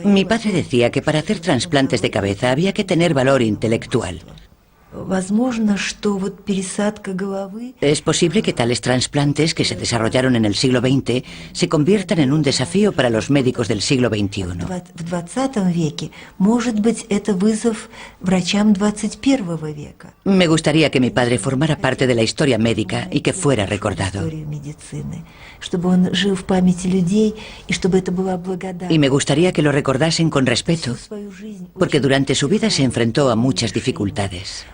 Mi padre decía que para hacer trasplantes de cabeza había que tener valor intelectual. Es posible que tales trasplantes que se desarrollaron en el siglo XX se conviertan en un desafío para los médicos del siglo XXI. Me gustaría que mi padre formara parte de la historia médica y que fuera recordado. Y me gustaría que lo recordasen con respeto, porque durante su vida se enfrentó a muchas dificultades.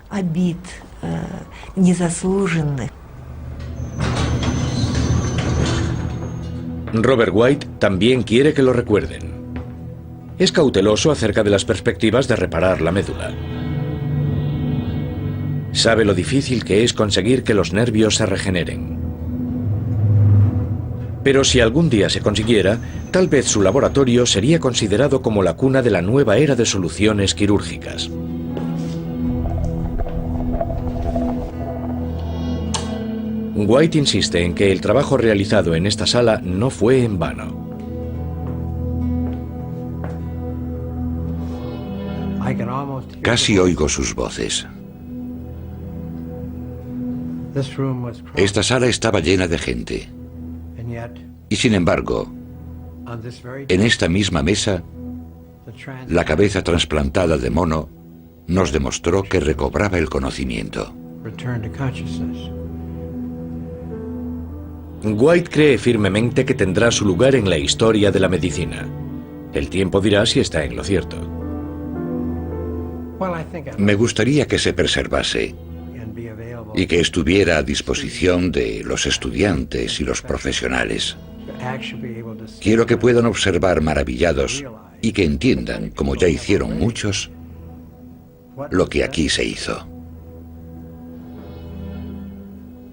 Robert White también quiere que lo recuerden. Es cauteloso acerca de las perspectivas de reparar la médula. Sabe lo difícil que es conseguir que los nervios se regeneren. Pero si algún día se consiguiera, tal vez su laboratorio sería considerado como la cuna de la nueva era de soluciones quirúrgicas. White insiste en que el trabajo realizado en esta sala no fue en vano. Casi oigo sus voces. Esta sala estaba llena de gente. Y sin embargo, en esta misma mesa, la cabeza trasplantada de mono nos demostró que recobraba el conocimiento. White cree firmemente que tendrá su lugar en la historia de la medicina. El tiempo dirá si está en lo cierto. Me gustaría que se preservase y que estuviera a disposición de los estudiantes y los profesionales. Quiero que puedan observar maravillados y que entiendan, como ya hicieron muchos, lo que aquí se hizo.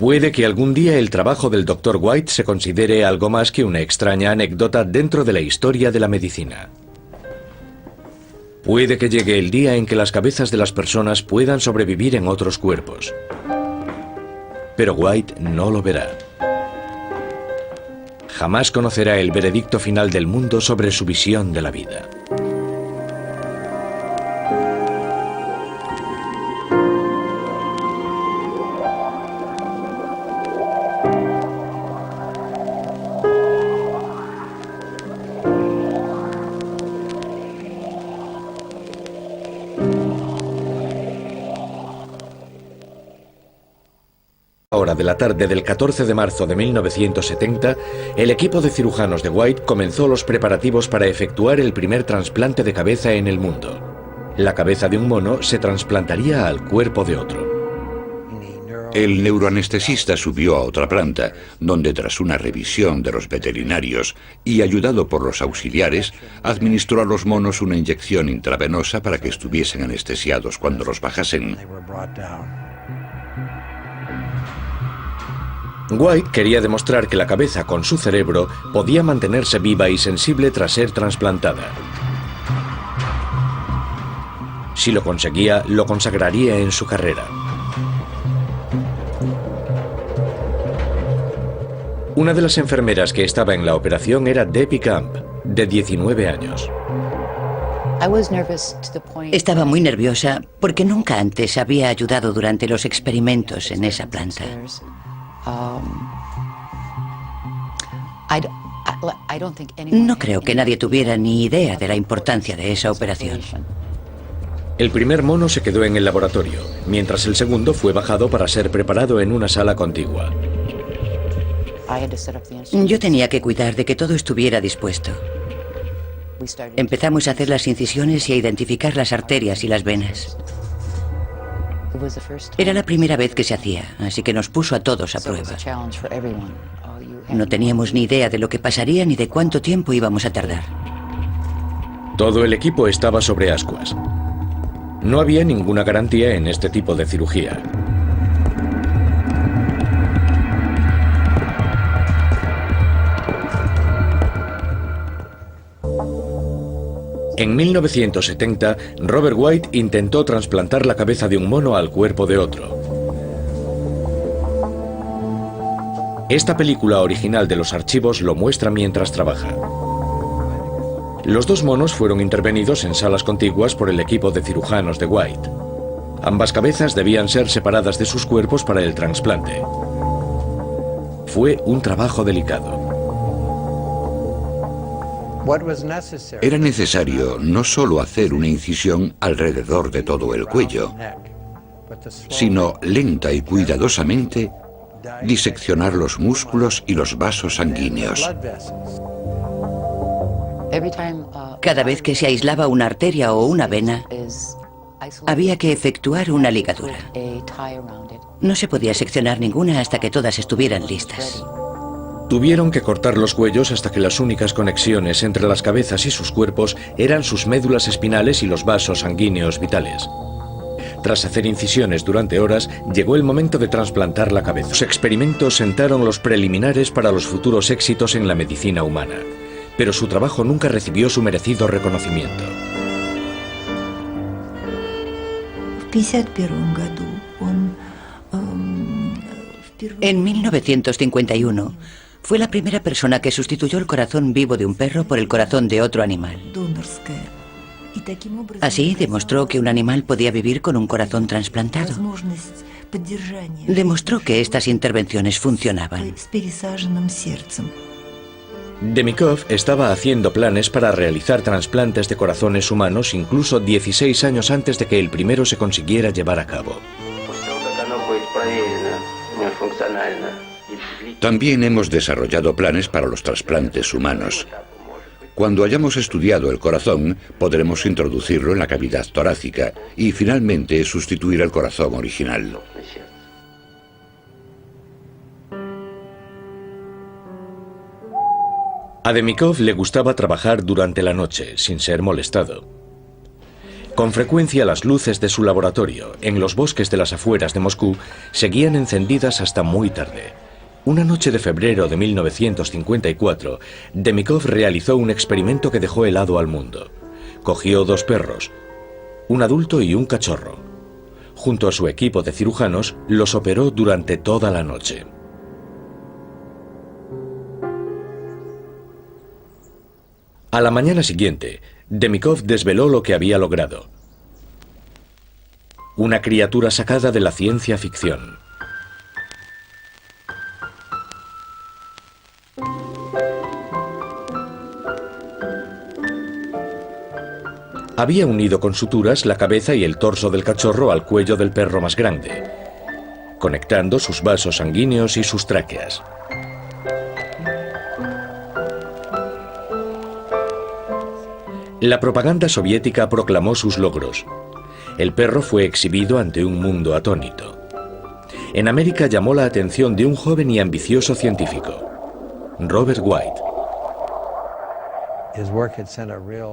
Puede que algún día el trabajo del Dr. White se considere algo más que una extraña anécdota dentro de la historia de la medicina. Puede que llegue el día en que las cabezas de las personas puedan sobrevivir en otros cuerpos. Pero White no lo verá. Jamás conocerá el veredicto final del mundo sobre su visión de la vida. Hora de la tarde del 14 de marzo de 1970, el equipo de cirujanos de White comenzó los preparativos para efectuar el primer trasplante de cabeza en el mundo. La cabeza de un mono se trasplantaría al cuerpo de otro. El neuroanestesista subió a otra planta, donde tras una revisión de los veterinarios y ayudado por los auxiliares, administró a los monos una inyección intravenosa para que estuviesen anestesiados cuando los bajasen. White quería demostrar que la cabeza con su cerebro podía mantenerse viva y sensible tras ser trasplantada. Si lo conseguía, lo consagraría en su carrera. Una de las enfermeras que estaba en la operación era Debbie Camp, de 19 años. Estaba muy nerviosa porque nunca antes había ayudado durante los experimentos en esa planta. No creo que nadie tuviera ni idea de la importancia de esa operación. El primer mono se quedó en el laboratorio, mientras el segundo fue bajado para ser preparado en una sala contigua. Yo tenía que cuidar de que todo estuviera dispuesto. Empezamos a hacer las incisiones y a identificar las arterias y las venas. Era la primera vez que se hacía, así que nos puso a todos a prueba. No teníamos ni idea de lo que pasaría ni de cuánto tiempo íbamos a tardar. Todo el equipo estaba sobre ascuas. No había ninguna garantía en este tipo de cirugía. En 1970, Robert White intentó trasplantar la cabeza de un mono al cuerpo de otro. Esta película original de los archivos lo muestra mientras trabaja. Los dos monos fueron intervenidos en salas contiguas por el equipo de cirujanos de White. Ambas cabezas debían ser separadas de sus cuerpos para el trasplante. Fue un trabajo delicado. Era necesario no solo hacer una incisión alrededor de todo el cuello, sino lenta y cuidadosamente diseccionar los músculos y los vasos sanguíneos. Cada vez que se aislaba una arteria o una vena, había que efectuar una ligadura. No se podía seccionar ninguna hasta que todas estuvieran listas. Tuvieron que cortar los cuellos hasta que las únicas conexiones entre las cabezas y sus cuerpos eran sus médulas espinales y los vasos sanguíneos vitales. Tras hacer incisiones durante horas, llegó el momento de trasplantar la cabeza. Los experimentos sentaron los preliminares para los futuros éxitos en la medicina humana, pero su trabajo nunca recibió su merecido reconocimiento. En 1951, fue la primera persona que sustituyó el corazón vivo de un perro por el corazón de otro animal. Así demostró que un animal podía vivir con un corazón trasplantado. Demostró que estas intervenciones funcionaban. Demikov estaba haciendo planes para realizar trasplantes de corazones humanos incluso 16 años antes de que el primero se consiguiera llevar a cabo. También hemos desarrollado planes para los trasplantes humanos. Cuando hayamos estudiado el corazón, podremos introducirlo en la cavidad torácica y finalmente sustituir el corazón original. A Demikov le gustaba trabajar durante la noche, sin ser molestado. Con frecuencia las luces de su laboratorio, en los bosques de las afueras de Moscú, seguían encendidas hasta muy tarde. Una noche de febrero de 1954, Demikov realizó un experimento que dejó helado al mundo. Cogió dos perros, un adulto y un cachorro. Junto a su equipo de cirujanos, los operó durante toda la noche. A la mañana siguiente, Demikov desveló lo que había logrado. Una criatura sacada de la ciencia ficción. Había unido con suturas la cabeza y el torso del cachorro al cuello del perro más grande, conectando sus vasos sanguíneos y sus tráqueas. La propaganda soviética proclamó sus logros. El perro fue exhibido ante un mundo atónito. En América llamó la atención de un joven y ambicioso científico, Robert White.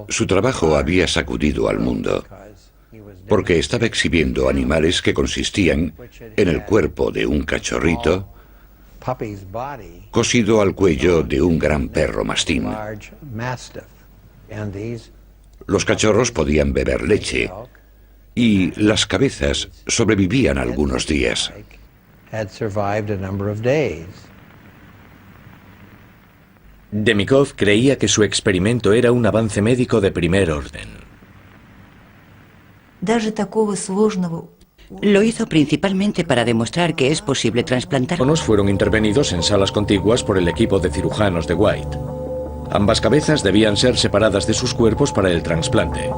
Su trabajo había sacudido al mundo, porque estaba exhibiendo animales que consistían en el cuerpo de un cachorrito cosido al cuello de un gran perro mastín. Los cachorros podían beber leche y las cabezas sobrevivían algunos días. Demikov creía que su experimento era un avance médico de primer orden. Lo hizo principalmente para demostrar que es posible trasplantar. Unos fueron intervenidos en salas contiguas por el equipo de cirujanos de White. Ambas cabezas debían ser separadas de sus cuerpos para el trasplante.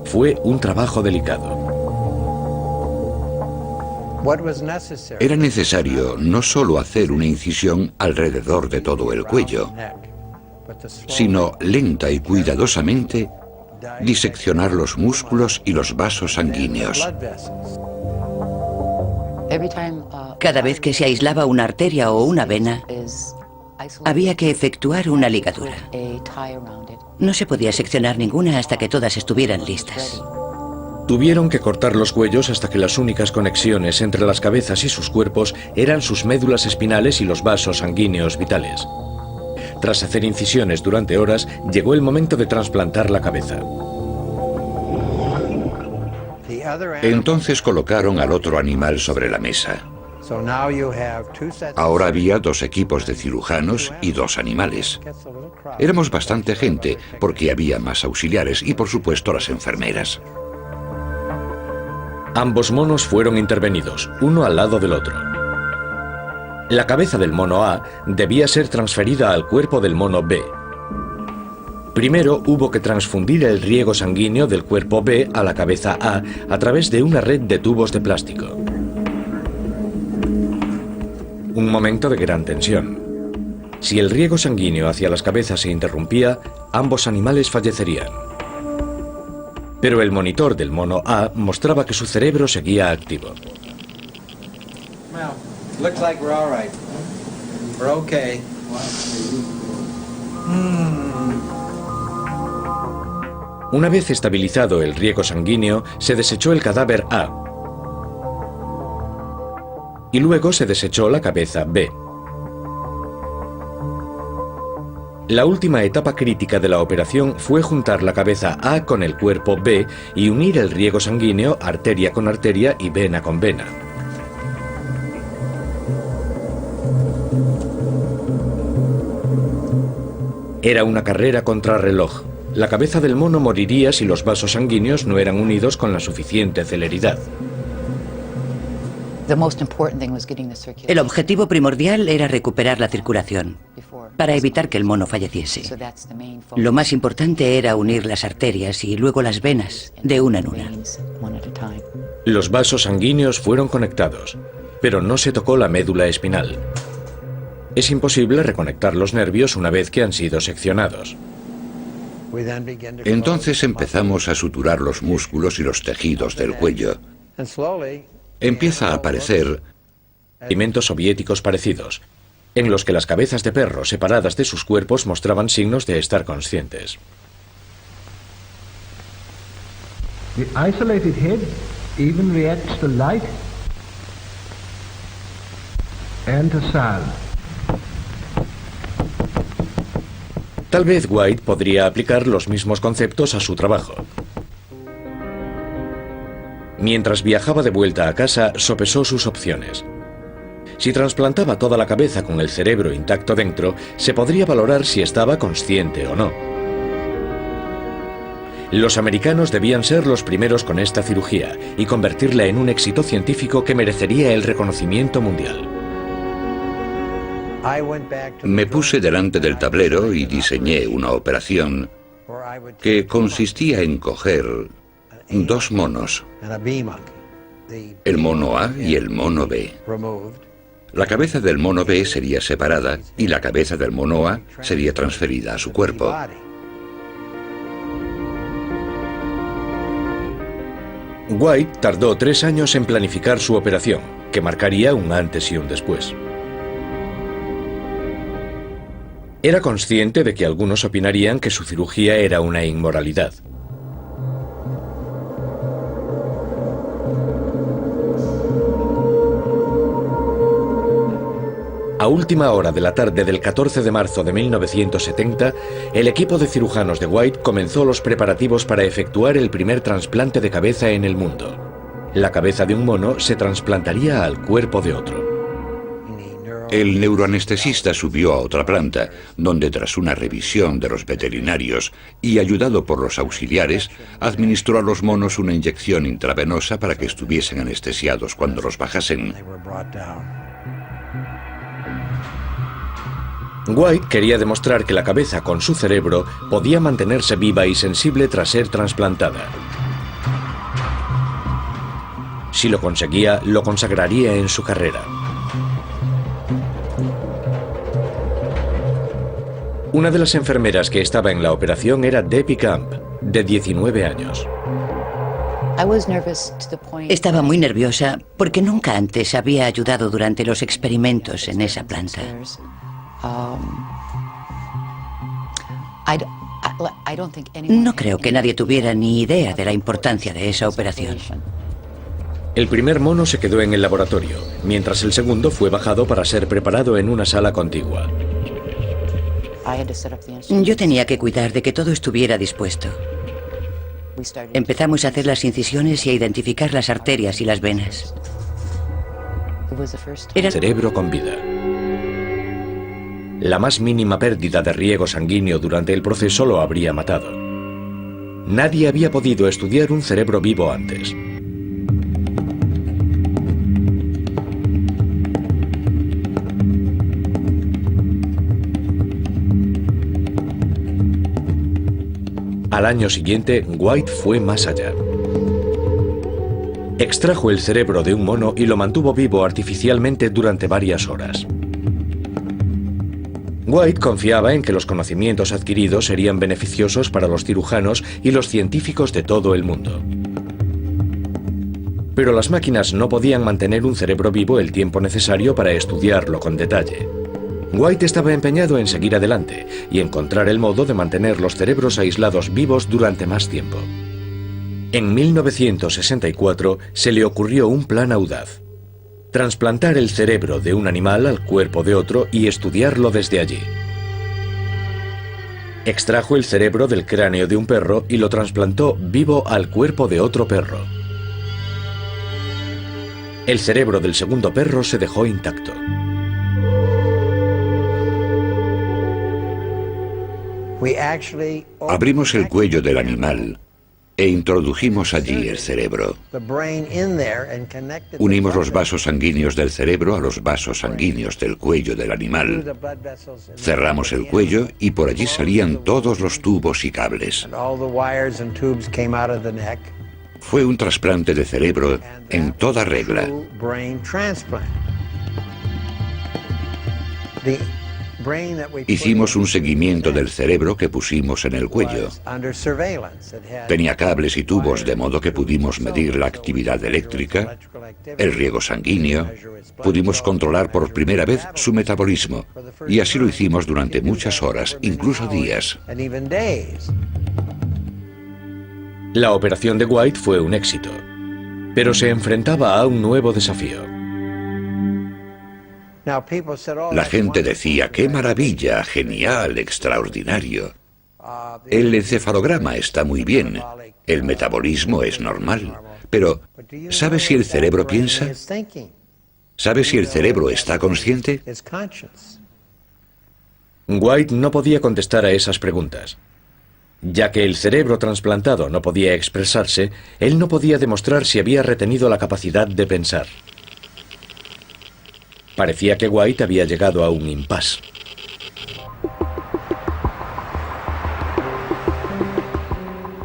Fue un trabajo delicado. Era necesario no solo hacer una incisión alrededor de todo el cuello, sino lenta y cuidadosamente diseccionar los músculos y los vasos sanguíneos. Cada vez que se aislaba una arteria o una vena, había que efectuar una ligadura. No se podía seccionar ninguna hasta que todas estuvieran listas. Tuvieron que cortar los cuellos hasta que las únicas conexiones entre las cabezas y sus cuerpos eran sus médulas espinales y los vasos sanguíneos vitales. Tras hacer incisiones durante horas, llegó el momento de trasplantar la cabeza. Entonces colocaron al otro animal sobre la mesa. Ahora había dos equipos de cirujanos y dos animales. Éramos bastante gente porque había más auxiliares y por supuesto las enfermeras. Ambos monos fueron intervenidos, uno al lado del otro. La cabeza del mono A debía ser transferida al cuerpo del mono B. Primero hubo que transfundir el riego sanguíneo del cuerpo B a la cabeza a través de una red de tubos de plástico. Un momento de gran tensión. Si el riego sanguíneo hacia las cabezas se interrumpía, ambos animales fallecerían. Pero el monitor del mono A mostraba que su cerebro seguía activo. Looks like we're all right. We're okay. Una vez estabilizado el riego sanguíneo, se desechó el cadáver A. Y luego se desechó la cabeza B. La última etapa crítica de la operación fue juntar la cabeza A con el cuerpo B y unir el riego sanguíneo arteria con arteria y vena con vena. Era una carrera contrarreloj. La cabeza del mono moriría si los vasos sanguíneos no eran unidos con la suficiente celeridad. El objetivo primordial era recuperar la circulación, para evitar que el mono falleciese. Lo más importante era unir las arterias y luego las venas, de una en una. Los vasos sanguíneos fueron conectados, pero no se tocó la médula espinal. Es imposible reconectar los nervios una vez que han sido seccionados. Entonces empezamos a suturar los músculos y los tejidos del cuello. Empieza a aparecer Experimentos soviéticos parecidos, en los que las cabezas de perro separadas de sus cuerpos mostraban signos de estar conscientes. The isolated head even reacts to light and to sound. Tal vez White podría aplicar los mismos conceptos a su trabajo. Mientras viajaba de vuelta a casa, sopesó sus opciones. Si trasplantaba toda la cabeza con el cerebro intacto dentro, se podría valorar si estaba consciente o no. Los americanos debían ser los primeros con esta cirugía y convertirla en un éxito científico que merecería el reconocimiento mundial. Me puse delante del tablero y diseñé una operación que consistía en coger dos monos, el mono A y el mono B. La cabeza del mono B sería separada y la cabeza del mono A sería transferida a su cuerpo. White tardó 3 años en planificar su operación, que marcaría un antes y un después. Era consciente de que algunos opinarían que su cirugía era una inmoralidad. A última hora de la tarde del 14 de marzo de 1970, el equipo de cirujanos de White comenzó los preparativos para efectuar el primer trasplante de cabeza en el mundo. La cabeza de un mono se trasplantaría al cuerpo de otro. El neuroanestesista subió a otra planta, donde tras una revisión de los veterinarios y ayudado por los auxiliares, administró a los monos una inyección intravenosa para que estuviesen anestesiados cuando los bajasen. White quería demostrar que la cabeza con su cerebro podía mantenerse viva y sensible tras ser trasplantada. Si lo conseguía, lo consagraría en su carrera. Una de las enfermeras que estaba en la operación era Debbie Camp, de 19 años. Estaba muy nerviosa porque nunca antes había ayudado durante los experimentos en esa planta. No creo que nadie tuviera ni idea de la importancia de esa operación. El primer mono se quedó en el laboratorio, mientras el segundo fue bajado para ser preparado en una sala contigua. Yo tenía que cuidar de que todo estuviera dispuesto. Empezamos a hacer las incisiones y a identificar las arterias y las venas. Era cerebro con vida. La más mínima pérdida de riego sanguíneo durante el proceso lo habría matado. Nadie había podido estudiar un cerebro vivo antes. Al año siguiente, White fue más allá. Extrajo el cerebro de un mono y lo mantuvo vivo artificialmente durante varias horas. White confiaba en que los conocimientos adquiridos serían beneficiosos para los cirujanos y los científicos de todo el mundo. Pero las máquinas no podían mantener un cerebro vivo el tiempo necesario para estudiarlo con detalle. White estaba empeñado en seguir adelante y encontrar el modo de mantener los cerebros aislados vivos durante más tiempo. En 1964 se le ocurrió un plan audaz: trasplantar el cerebro de un animal al cuerpo de otro y estudiarlo desde allí. Extrajo el cerebro del cráneo de un perro y lo trasplantó vivo al cuerpo de otro perro. El cerebro del segundo perro se dejó intacto. Abrimos el cuello del animal e introdujimos allí el cerebro. Unimos los vasos sanguíneos del cerebro a los vasos sanguíneos del cuello del animal. Cerramos el cuello y por allí salían todos los tubos y cables. Fue un trasplante de cerebro en toda regla. Hicimos un seguimiento del cerebro que pusimos en el cuello. Tenía cables y tubos de modo que pudimos medir la actividad eléctrica, el riego sanguíneo, pudimos controlar por primera vez su metabolismo, y así lo hicimos durante muchas horas, incluso días. La operación de White fue un éxito, pero se enfrentaba a un nuevo desafío. La gente decía: ¡qué maravilla! ¡Genial! ¡Extraordinario! El encefalograma está muy bien, el metabolismo es normal, pero ¿sabe si el cerebro piensa? ¿Sabe si el cerebro está consciente? White no podía contestar a esas preguntas. Ya que el cerebro trasplantado no podía expresarse, él no podía demostrar si había retenido la capacidad de pensar. Parecía que White había llegado a un impasse.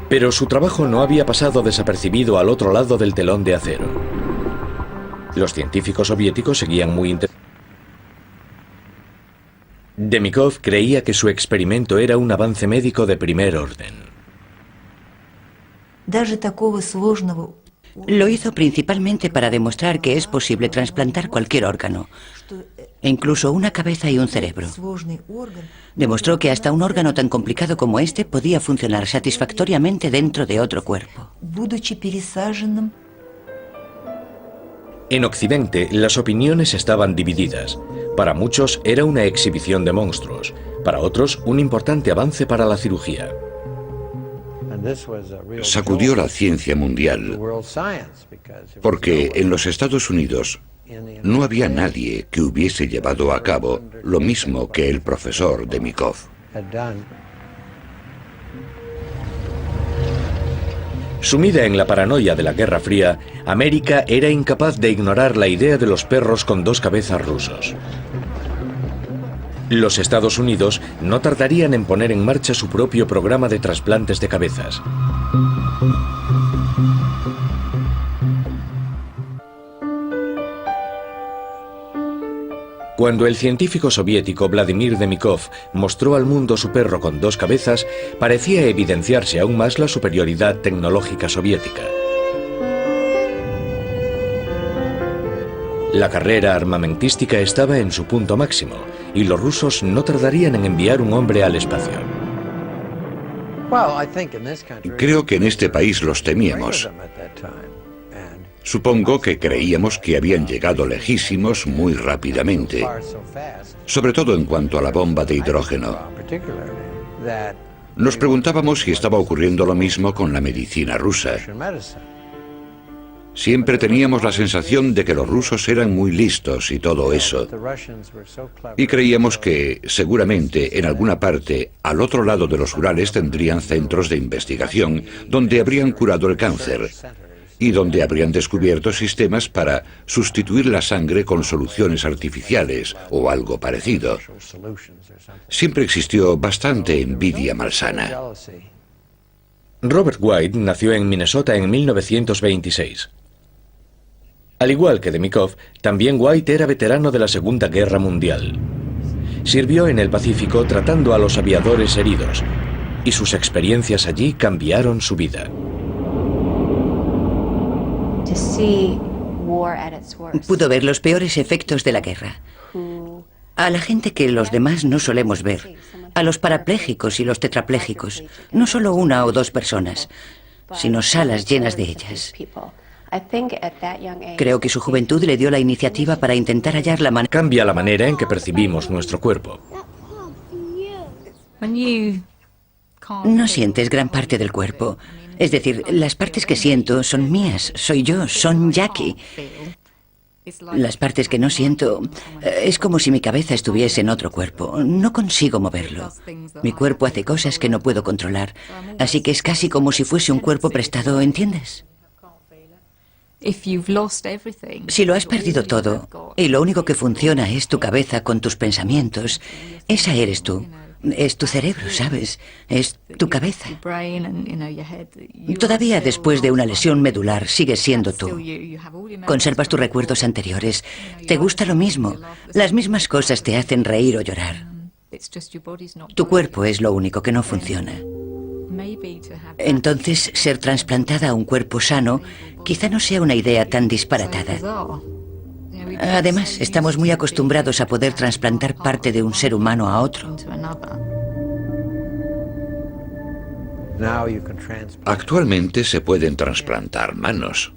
Pero su trabajo no había pasado desapercibido al otro lado del telón de acero. Los científicos soviéticos seguían muy interesados. Demikov creía que su experimento era un avance médico de primer orden. Lo hizo principalmente para demostrar que es posible trasplantar cualquier órgano, e incluso una cabeza y un cerebro. Demostró que hasta un órgano tan complicado como este podía funcionar satisfactoriamente dentro de otro cuerpo. En Occidente, las opiniones estaban divididas. Para muchos era una exhibición de monstruos, para otros un importante avance para la cirugía. Sacudió la ciencia mundial, porque en los Estados Unidos no había nadie que hubiese llevado a cabo lo mismo que el profesor Demikov. Sumida en la paranoia de la Guerra Fría, América era incapaz de ignorar la idea de los perros con dos cabezas rusos. Los Estados Unidos no tardarían en poner en marcha su propio programa de trasplantes de cabezas. Cuando el científico soviético Vladimir Demikov mostró al mundo su perro con dos cabezas, parecía evidenciarse aún más la superioridad tecnológica soviética. La carrera armamentística estaba en su punto máximo, y los rusos no tardarían en enviar un hombre al espacio. Creo que en este país los temíamos. Supongo que creíamos que habían llegado lejísimos muy rápidamente, sobre todo en cuanto a la bomba de hidrógeno. Nos preguntábamos si estaba ocurriendo lo mismo con la medicina rusa. Siempre teníamos la sensación de que los rusos eran muy listos y todo eso. Y creíamos que, seguramente, en alguna parte, al otro lado de los Urales tendrían centros de investigación donde habrían curado el cáncer y donde habrían descubierto sistemas para sustituir la sangre con soluciones artificiales o algo parecido. Siempre existió bastante envidia malsana. Robert White nació en Minnesota en 1926. Al igual que Demikov, también White era veterano de la Segunda Guerra Mundial. Sirvió en el Pacífico tratando a los aviadores heridos, y sus experiencias allí cambiaron su vida. Pudo ver los peores efectos de la guerra. A la gente que los demás no solemos ver. A los parapléjicos y los tetraplégicos. No solo una o dos personas, sino salas llenas de ellas. Creo que su juventud le dio la iniciativa para intentar hallar la manera. Cambia la manera en que percibimos nuestro cuerpo. No sientes gran parte del cuerpo. Es decir, las partes que siento son mías, soy yo, son Jackie. Las partes que no siento, es como si mi cabeza estuviese en otro cuerpo. No consigo moverlo. Mi cuerpo hace cosas que no puedo controlar. Así que es casi como si fuese un cuerpo prestado, ¿entiendes? Si lo has perdido todo y lo único que funciona es tu cabeza con tus pensamientos, esa eres tú. Es tu cerebro, ¿sabes? Es tu cabeza. Todavía después de una lesión medular sigues siendo tú. Conservas tus recuerdos anteriores. Te gusta lo mismo. Las mismas cosas te hacen reír o llorar. Tu cuerpo es lo único que no funciona. Entonces, ser trasplantada a un cuerpo sano quizá no sea una idea tan disparatada. Además, estamos muy acostumbrados a poder trasplantar parte de un ser humano a otro. Actualmente se pueden trasplantar manos.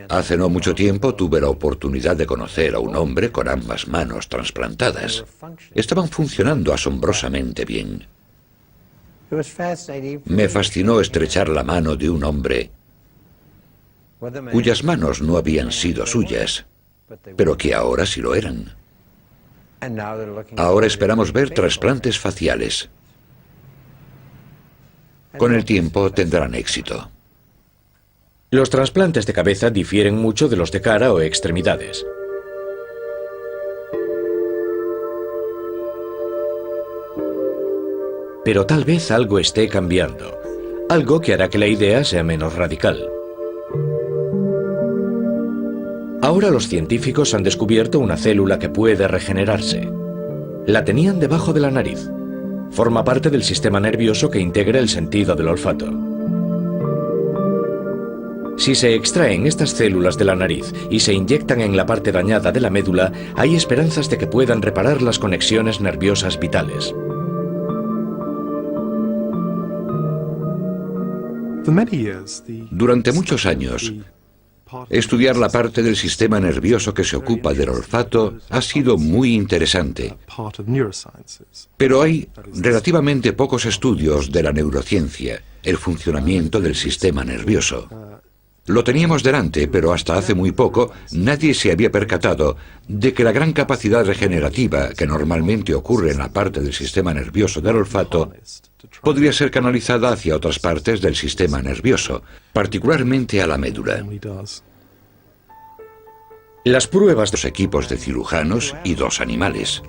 Hace no mucho tiempo tuve la oportunidad de conocer a un hombre con ambas manos trasplantadas. Estaban funcionando asombrosamente bien. Me fascinó estrechar la mano de un hombre cuyas manos no habían sido suyas, pero que ahora sí lo eran. Ahora esperamos ver trasplantes faciales. Con el tiempo tendrán éxito. Los trasplantes de cabeza difieren mucho de los de cara o extremidades. Pero tal vez algo esté cambiando, algo que hará que la idea sea menos radical. Ahora los científicos han descubierto una célula que puede regenerarse. La tenían debajo de la nariz. Forma parte del sistema nervioso que integra el sentido del olfato. Si se extraen estas células de la nariz y se inyectan en la parte dañada de la médula, hay esperanzas de que puedan reparar las conexiones nerviosas vitales. Durante muchos años, estudiar la parte del sistema nervioso que se ocupa del olfato ha sido muy interesante. Pero hay relativamente pocos estudios de la neurociencia, el funcionamiento del sistema nervioso. Lo teníamos delante, pero hasta hace muy poco nadie se había percatado de que la gran capacidad regenerativa que normalmente ocurre en la parte del sistema nervioso del olfato podría ser canalizada hacia otras partes del sistema nervioso, particularmente a la médula. Las pruebas de Dos equipos de cirujanos y 2 animales.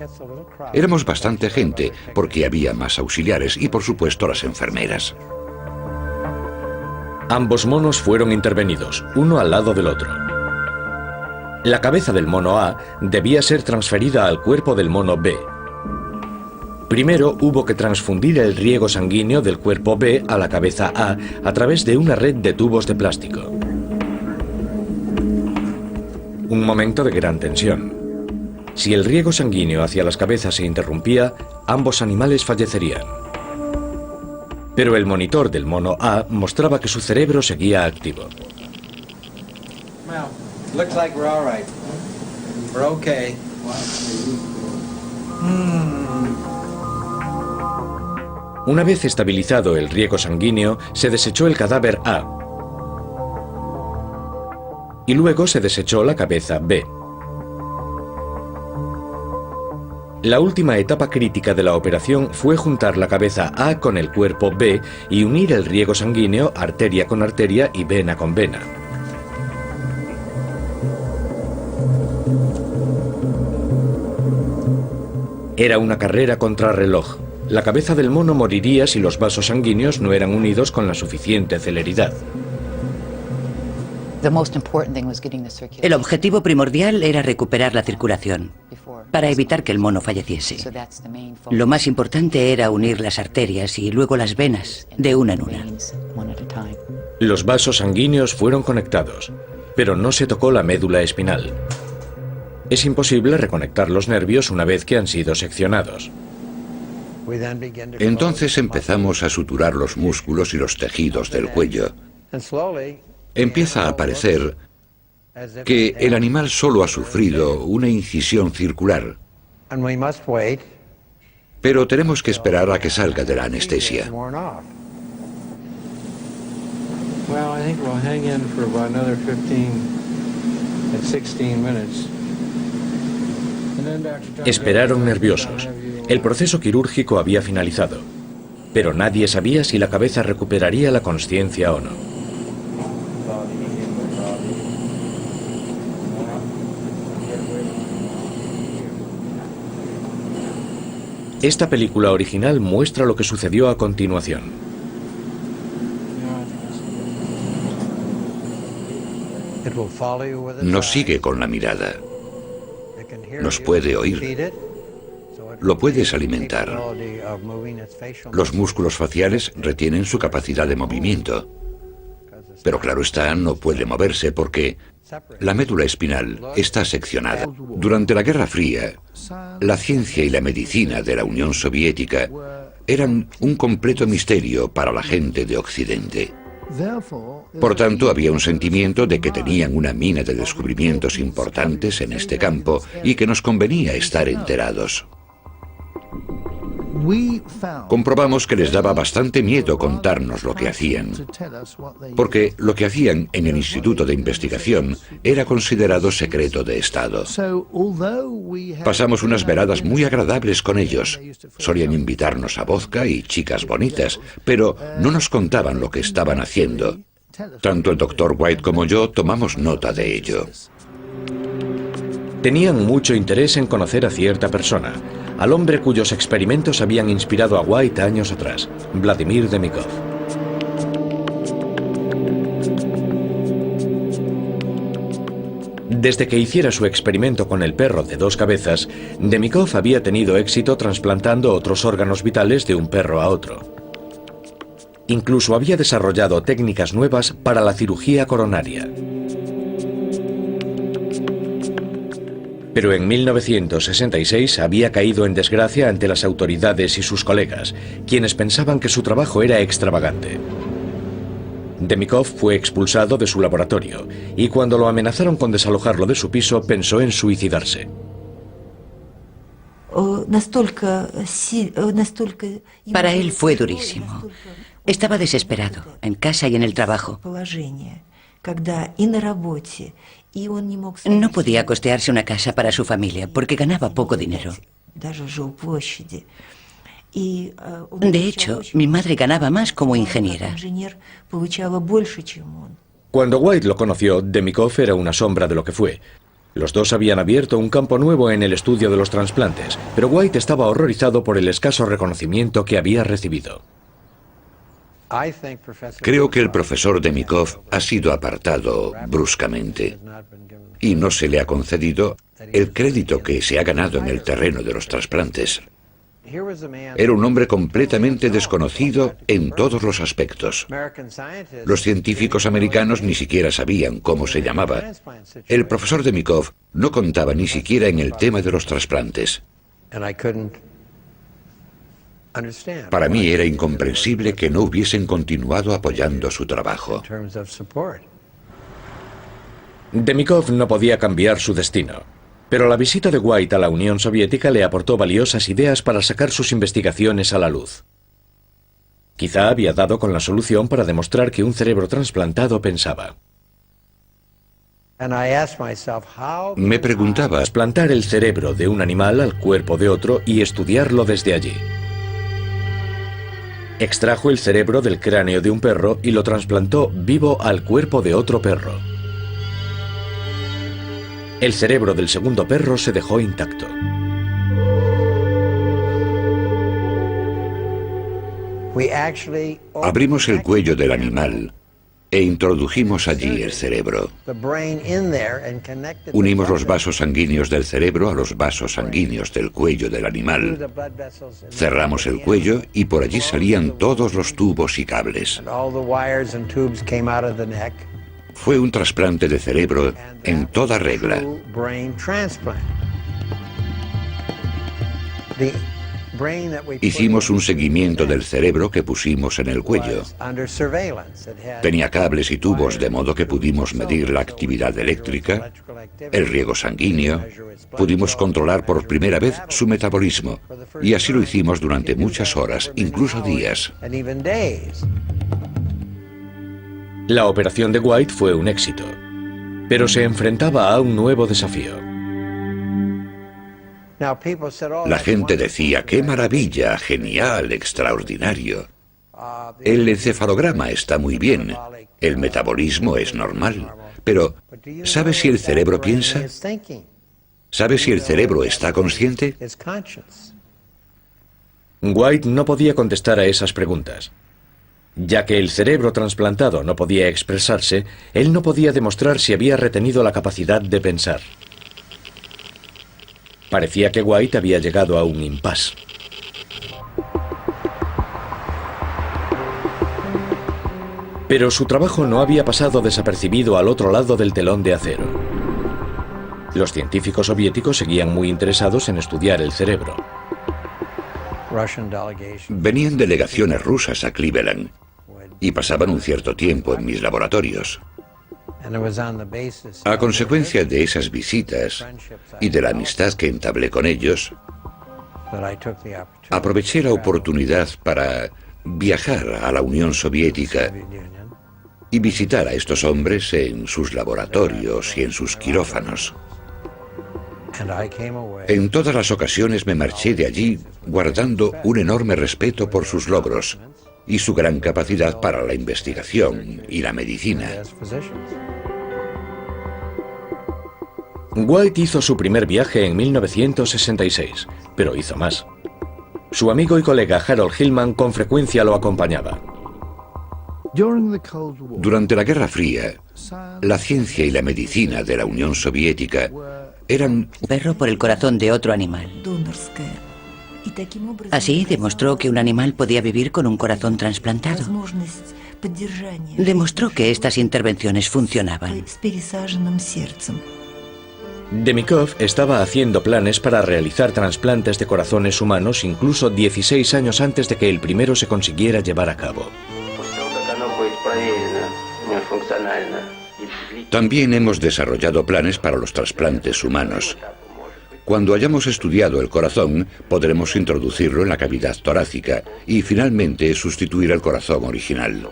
Éramos bastante gente, porque había más auxiliares y, por supuesto, las enfermeras. Ambos monos fueron intervenidos, uno al lado del otro. La cabeza del mono A debía ser transferida al cuerpo del mono B. Primero hubo que transfundir el riego sanguíneo del cuerpo B a la cabeza A través de una red de tubos de plástico. Un momento de gran tensión. Si el riego sanguíneo hacia las cabezas se interrumpía, ambos animales fallecerían. Pero el monitor del mono A mostraba que su cerebro seguía activo. Well, looks like we're all right. We're okay. Una vez estabilizado el riego sanguíneo, se desechó el cadáver A. Y luego se desechó la cabeza B. La última etapa crítica de la operación fue juntar la cabeza A con el cuerpo B y unir el riego sanguíneo arteria con arteria y vena con vena. Era una carrera contrarreloj. La cabeza del mono moriría si los vasos sanguíneos no eran unidos con la suficiente celeridad. El objetivo primordial era recuperar la circulación, para evitar que el mono falleciese. Lo más importante era unir las arterias y luego las venas, de una en una. Los vasos sanguíneos fueron conectados, pero no se tocó la médula espinal. Es imposible reconectar los nervios una vez que han sido seccionados. Entonces empezamos a suturar los músculos y los tejidos del cuello. Empieza a parecer que el animal solo ha sufrido una incisión circular, pero tenemos que esperar a que salga de la anestesia. Esperaron nerviosos. El proceso quirúrgico había finalizado, pero nadie sabía si la cabeza recuperaría la consciencia o no. Esta película original muestra lo que sucedió a continuación. Nos sigue con la mirada. Nos puede oír. Lo puedes alimentar. Los músculos faciales retienen su capacidad de movimiento. Pero claro está, no puede moverse porque la médula espinal está seccionada. Durante la Guerra Fría, la ciencia y la medicina de la Unión Soviética eran un completo misterio para la gente de Occidente. Por tanto, había un sentimiento de que tenían una mina de descubrimientos importantes en este campo y que nos convenía estar enterados. Comprobamos que les daba bastante miedo contarnos lo que hacían, porque lo que hacían en el Instituto de Investigación era considerado secreto de Estado. Pasamos unas veladas muy agradables con ellos. Solían invitarnos a vodka y chicas bonitas, pero no nos contaban lo que estaban haciendo. Tanto el Dr. White como yo tomamos nota de ello. Tenían mucho interés en conocer a cierta persona, al hombre cuyos experimentos habían inspirado a White años atrás, Vladimir Demikov. Desde que hiciera su experimento con el perro de 2 cabezas, Demikov había tenido éxito trasplantando otros órganos vitales de un perro a otro. Incluso había desarrollado técnicas nuevas para la cirugía coronaria. Pero en 1966 había caído en desgracia ante las autoridades y sus colegas, quienes pensaban que su trabajo era extravagante. Demikov fue expulsado de su laboratorio y cuando lo amenazaron con desalojarlo de su piso pensó en suicidarse. Para él fue durísimo. Estaba desesperado, en casa y en el trabajo. No podía costearse una casa para su familia porque ganaba poco dinero. De hecho, mi madre ganaba más como ingeniera. Cuando White lo conoció, Demikov era una sombra de lo que fue. Los dos habían abierto un campo nuevo en el estudio de los trasplantes, pero White estaba horrorizado por el escaso reconocimiento que había recibido. Creo que el profesor Demikov ha sido apartado bruscamente y no se le ha concedido el crédito que se ha ganado en el terreno de los trasplantes. Era un hombre completamente desconocido en todos los aspectos. Los científicos americanos ni siquiera sabían cómo se llamaba. El profesor Demikov no contaba ni siquiera en el tema de los trasplantes. Para mí era incomprensible que no hubiesen continuado apoyando su trabajo. Demikov no podía cambiar su destino, pero la visita de White a la Unión Soviética le aportó valiosas ideas para sacar sus investigaciones a la luz. Quizá había dado con la solución para demostrar que un cerebro trasplantado pensaba. Me preguntaba, Trasplantar el cerebro de un animal al cuerpo de otro y estudiarlo desde allí. Extrajo el cerebro del cráneo de un perro y lo trasplantó vivo al cuerpo de otro perro. El cerebro del segundo perro se dejó intacto. Abrimos el cuello del animal e introdujimos allí el cerebro. Unimos los vasos sanguíneos del cerebro a los vasos sanguíneos del cuello del animal. Cerramos el cuello y por allí salían todos los tubos y cables. Fue un trasplante de cerebro en toda regla. Hicimos un seguimiento del cerebro que pusimos en el cuello. Tenía cables y tubos de modo que pudimos medir la actividad eléctrica, el riego sanguíneo, pudimos controlar por primera vez su metabolismo y así lo hicimos durante muchas horas, incluso días. La operación de White fue un éxito, pero se enfrentaba a un nuevo desafío. La gente decía, ¡qué maravilla, genial, extraordinario! El encefalograma está muy bien, el metabolismo es normal, pero ¿sabe si el cerebro piensa? ¿Sabe si el cerebro está consciente? White no podía contestar a esas preguntas. Ya que el cerebro trasplantado no podía expresarse, él no podía demostrar si había retenido la capacidad de pensar. Parecía que White había llegado a un impasse. Pero su trabajo no había pasado desapercibido al otro lado del telón de acero. Los científicos soviéticos seguían muy interesados en estudiar el cerebro. Venían delegaciones rusas a Cleveland y pasaban un cierto tiempo en mis laboratorios. A consecuencia de esas visitas y de la amistad que entablé con ellos, aproveché la oportunidad para viajar a la Unión Soviética y visitar a estos hombres en sus laboratorios y en sus quirófanos. En todas las ocasiones me marché de allí guardando un enorme respeto por sus logros y su gran capacidad para la investigación y la medicina. White hizo su primer viaje en 1966, pero hizo más. Su amigo y colega Harold Hillman con frecuencia lo acompañaba. Durante la Guerra Fría, la ciencia y la medicina de la Unión Soviética eran Perro por el corazón de otro animal. Así demostró que un animal podía vivir con un corazón trasplantado. Demostró que estas intervenciones funcionaban. Demikov estaba haciendo planes para realizar trasplantes de corazones humanos incluso 16 años antes de que el primero se consiguiera llevar a cabo. También hemos desarrollado planes para los trasplantes humanos. Cuando hayamos estudiado el corazón, podremos introducirlo en la cavidad torácica y finalmente sustituir el corazón original.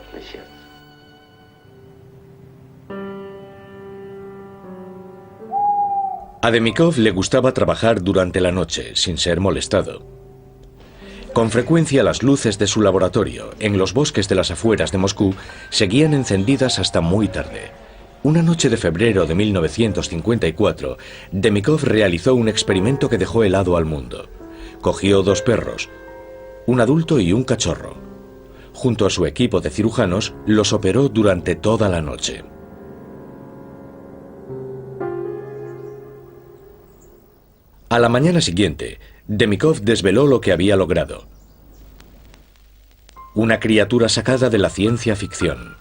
A Demikov le gustaba trabajar durante la noche, sin ser molestado. Con frecuencia las luces de su laboratorio, en los bosques de las afueras de Moscú, seguían encendidas hasta muy tarde. Una noche de febrero de 1954, Demikov realizó un experimento que dejó helado al mundo. Cogió dos perros, un adulto y un cachorro. Junto a su equipo de cirujanos, los operó durante toda la noche. A la mañana siguiente, Demikov desveló lo que había logrado. Una criatura sacada de la ciencia ficción.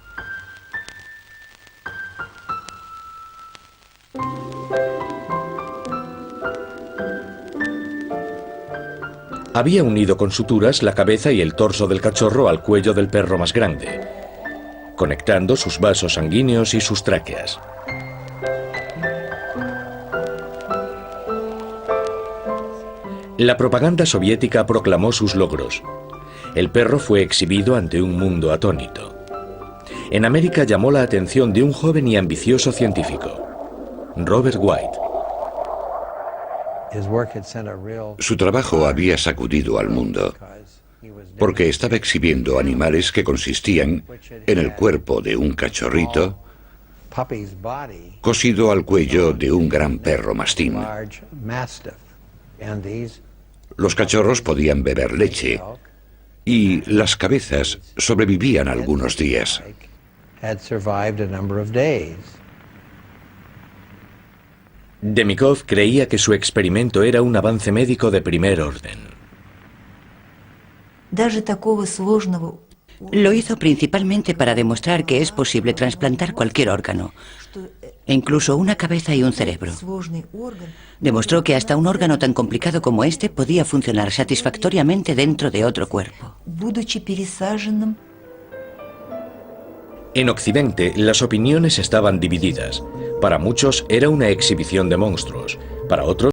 Había unido con suturas la cabeza y el torso del cachorro al cuello del perro más grande, conectando sus vasos sanguíneos y sus tráqueas. La propaganda soviética proclamó sus logros. El perro fue exhibido ante un mundo atónito. En América llamó la atención de un joven y ambicioso científico, Robert White. Su trabajo había sacudido al mundo, porque estaba exhibiendo animales que consistían en el cuerpo de un cachorrito cosido al cuello de un gran perro mastín. Los cachorros podían beber leche Y las cabezas sobrevivían algunos días. Demikov creía que su experimento era un avance médico de primer orden. Lo hizo principalmente para demostrar que es posible trasplantar cualquier órgano, e incluso una cabeza y un cerebro. Demostró que hasta un órgano tan complicado como este podía funcionar satisfactoriamente dentro de otro cuerpo. En Occidente, las opiniones estaban divididas. Para muchos era una exhibición de monstruos, para otros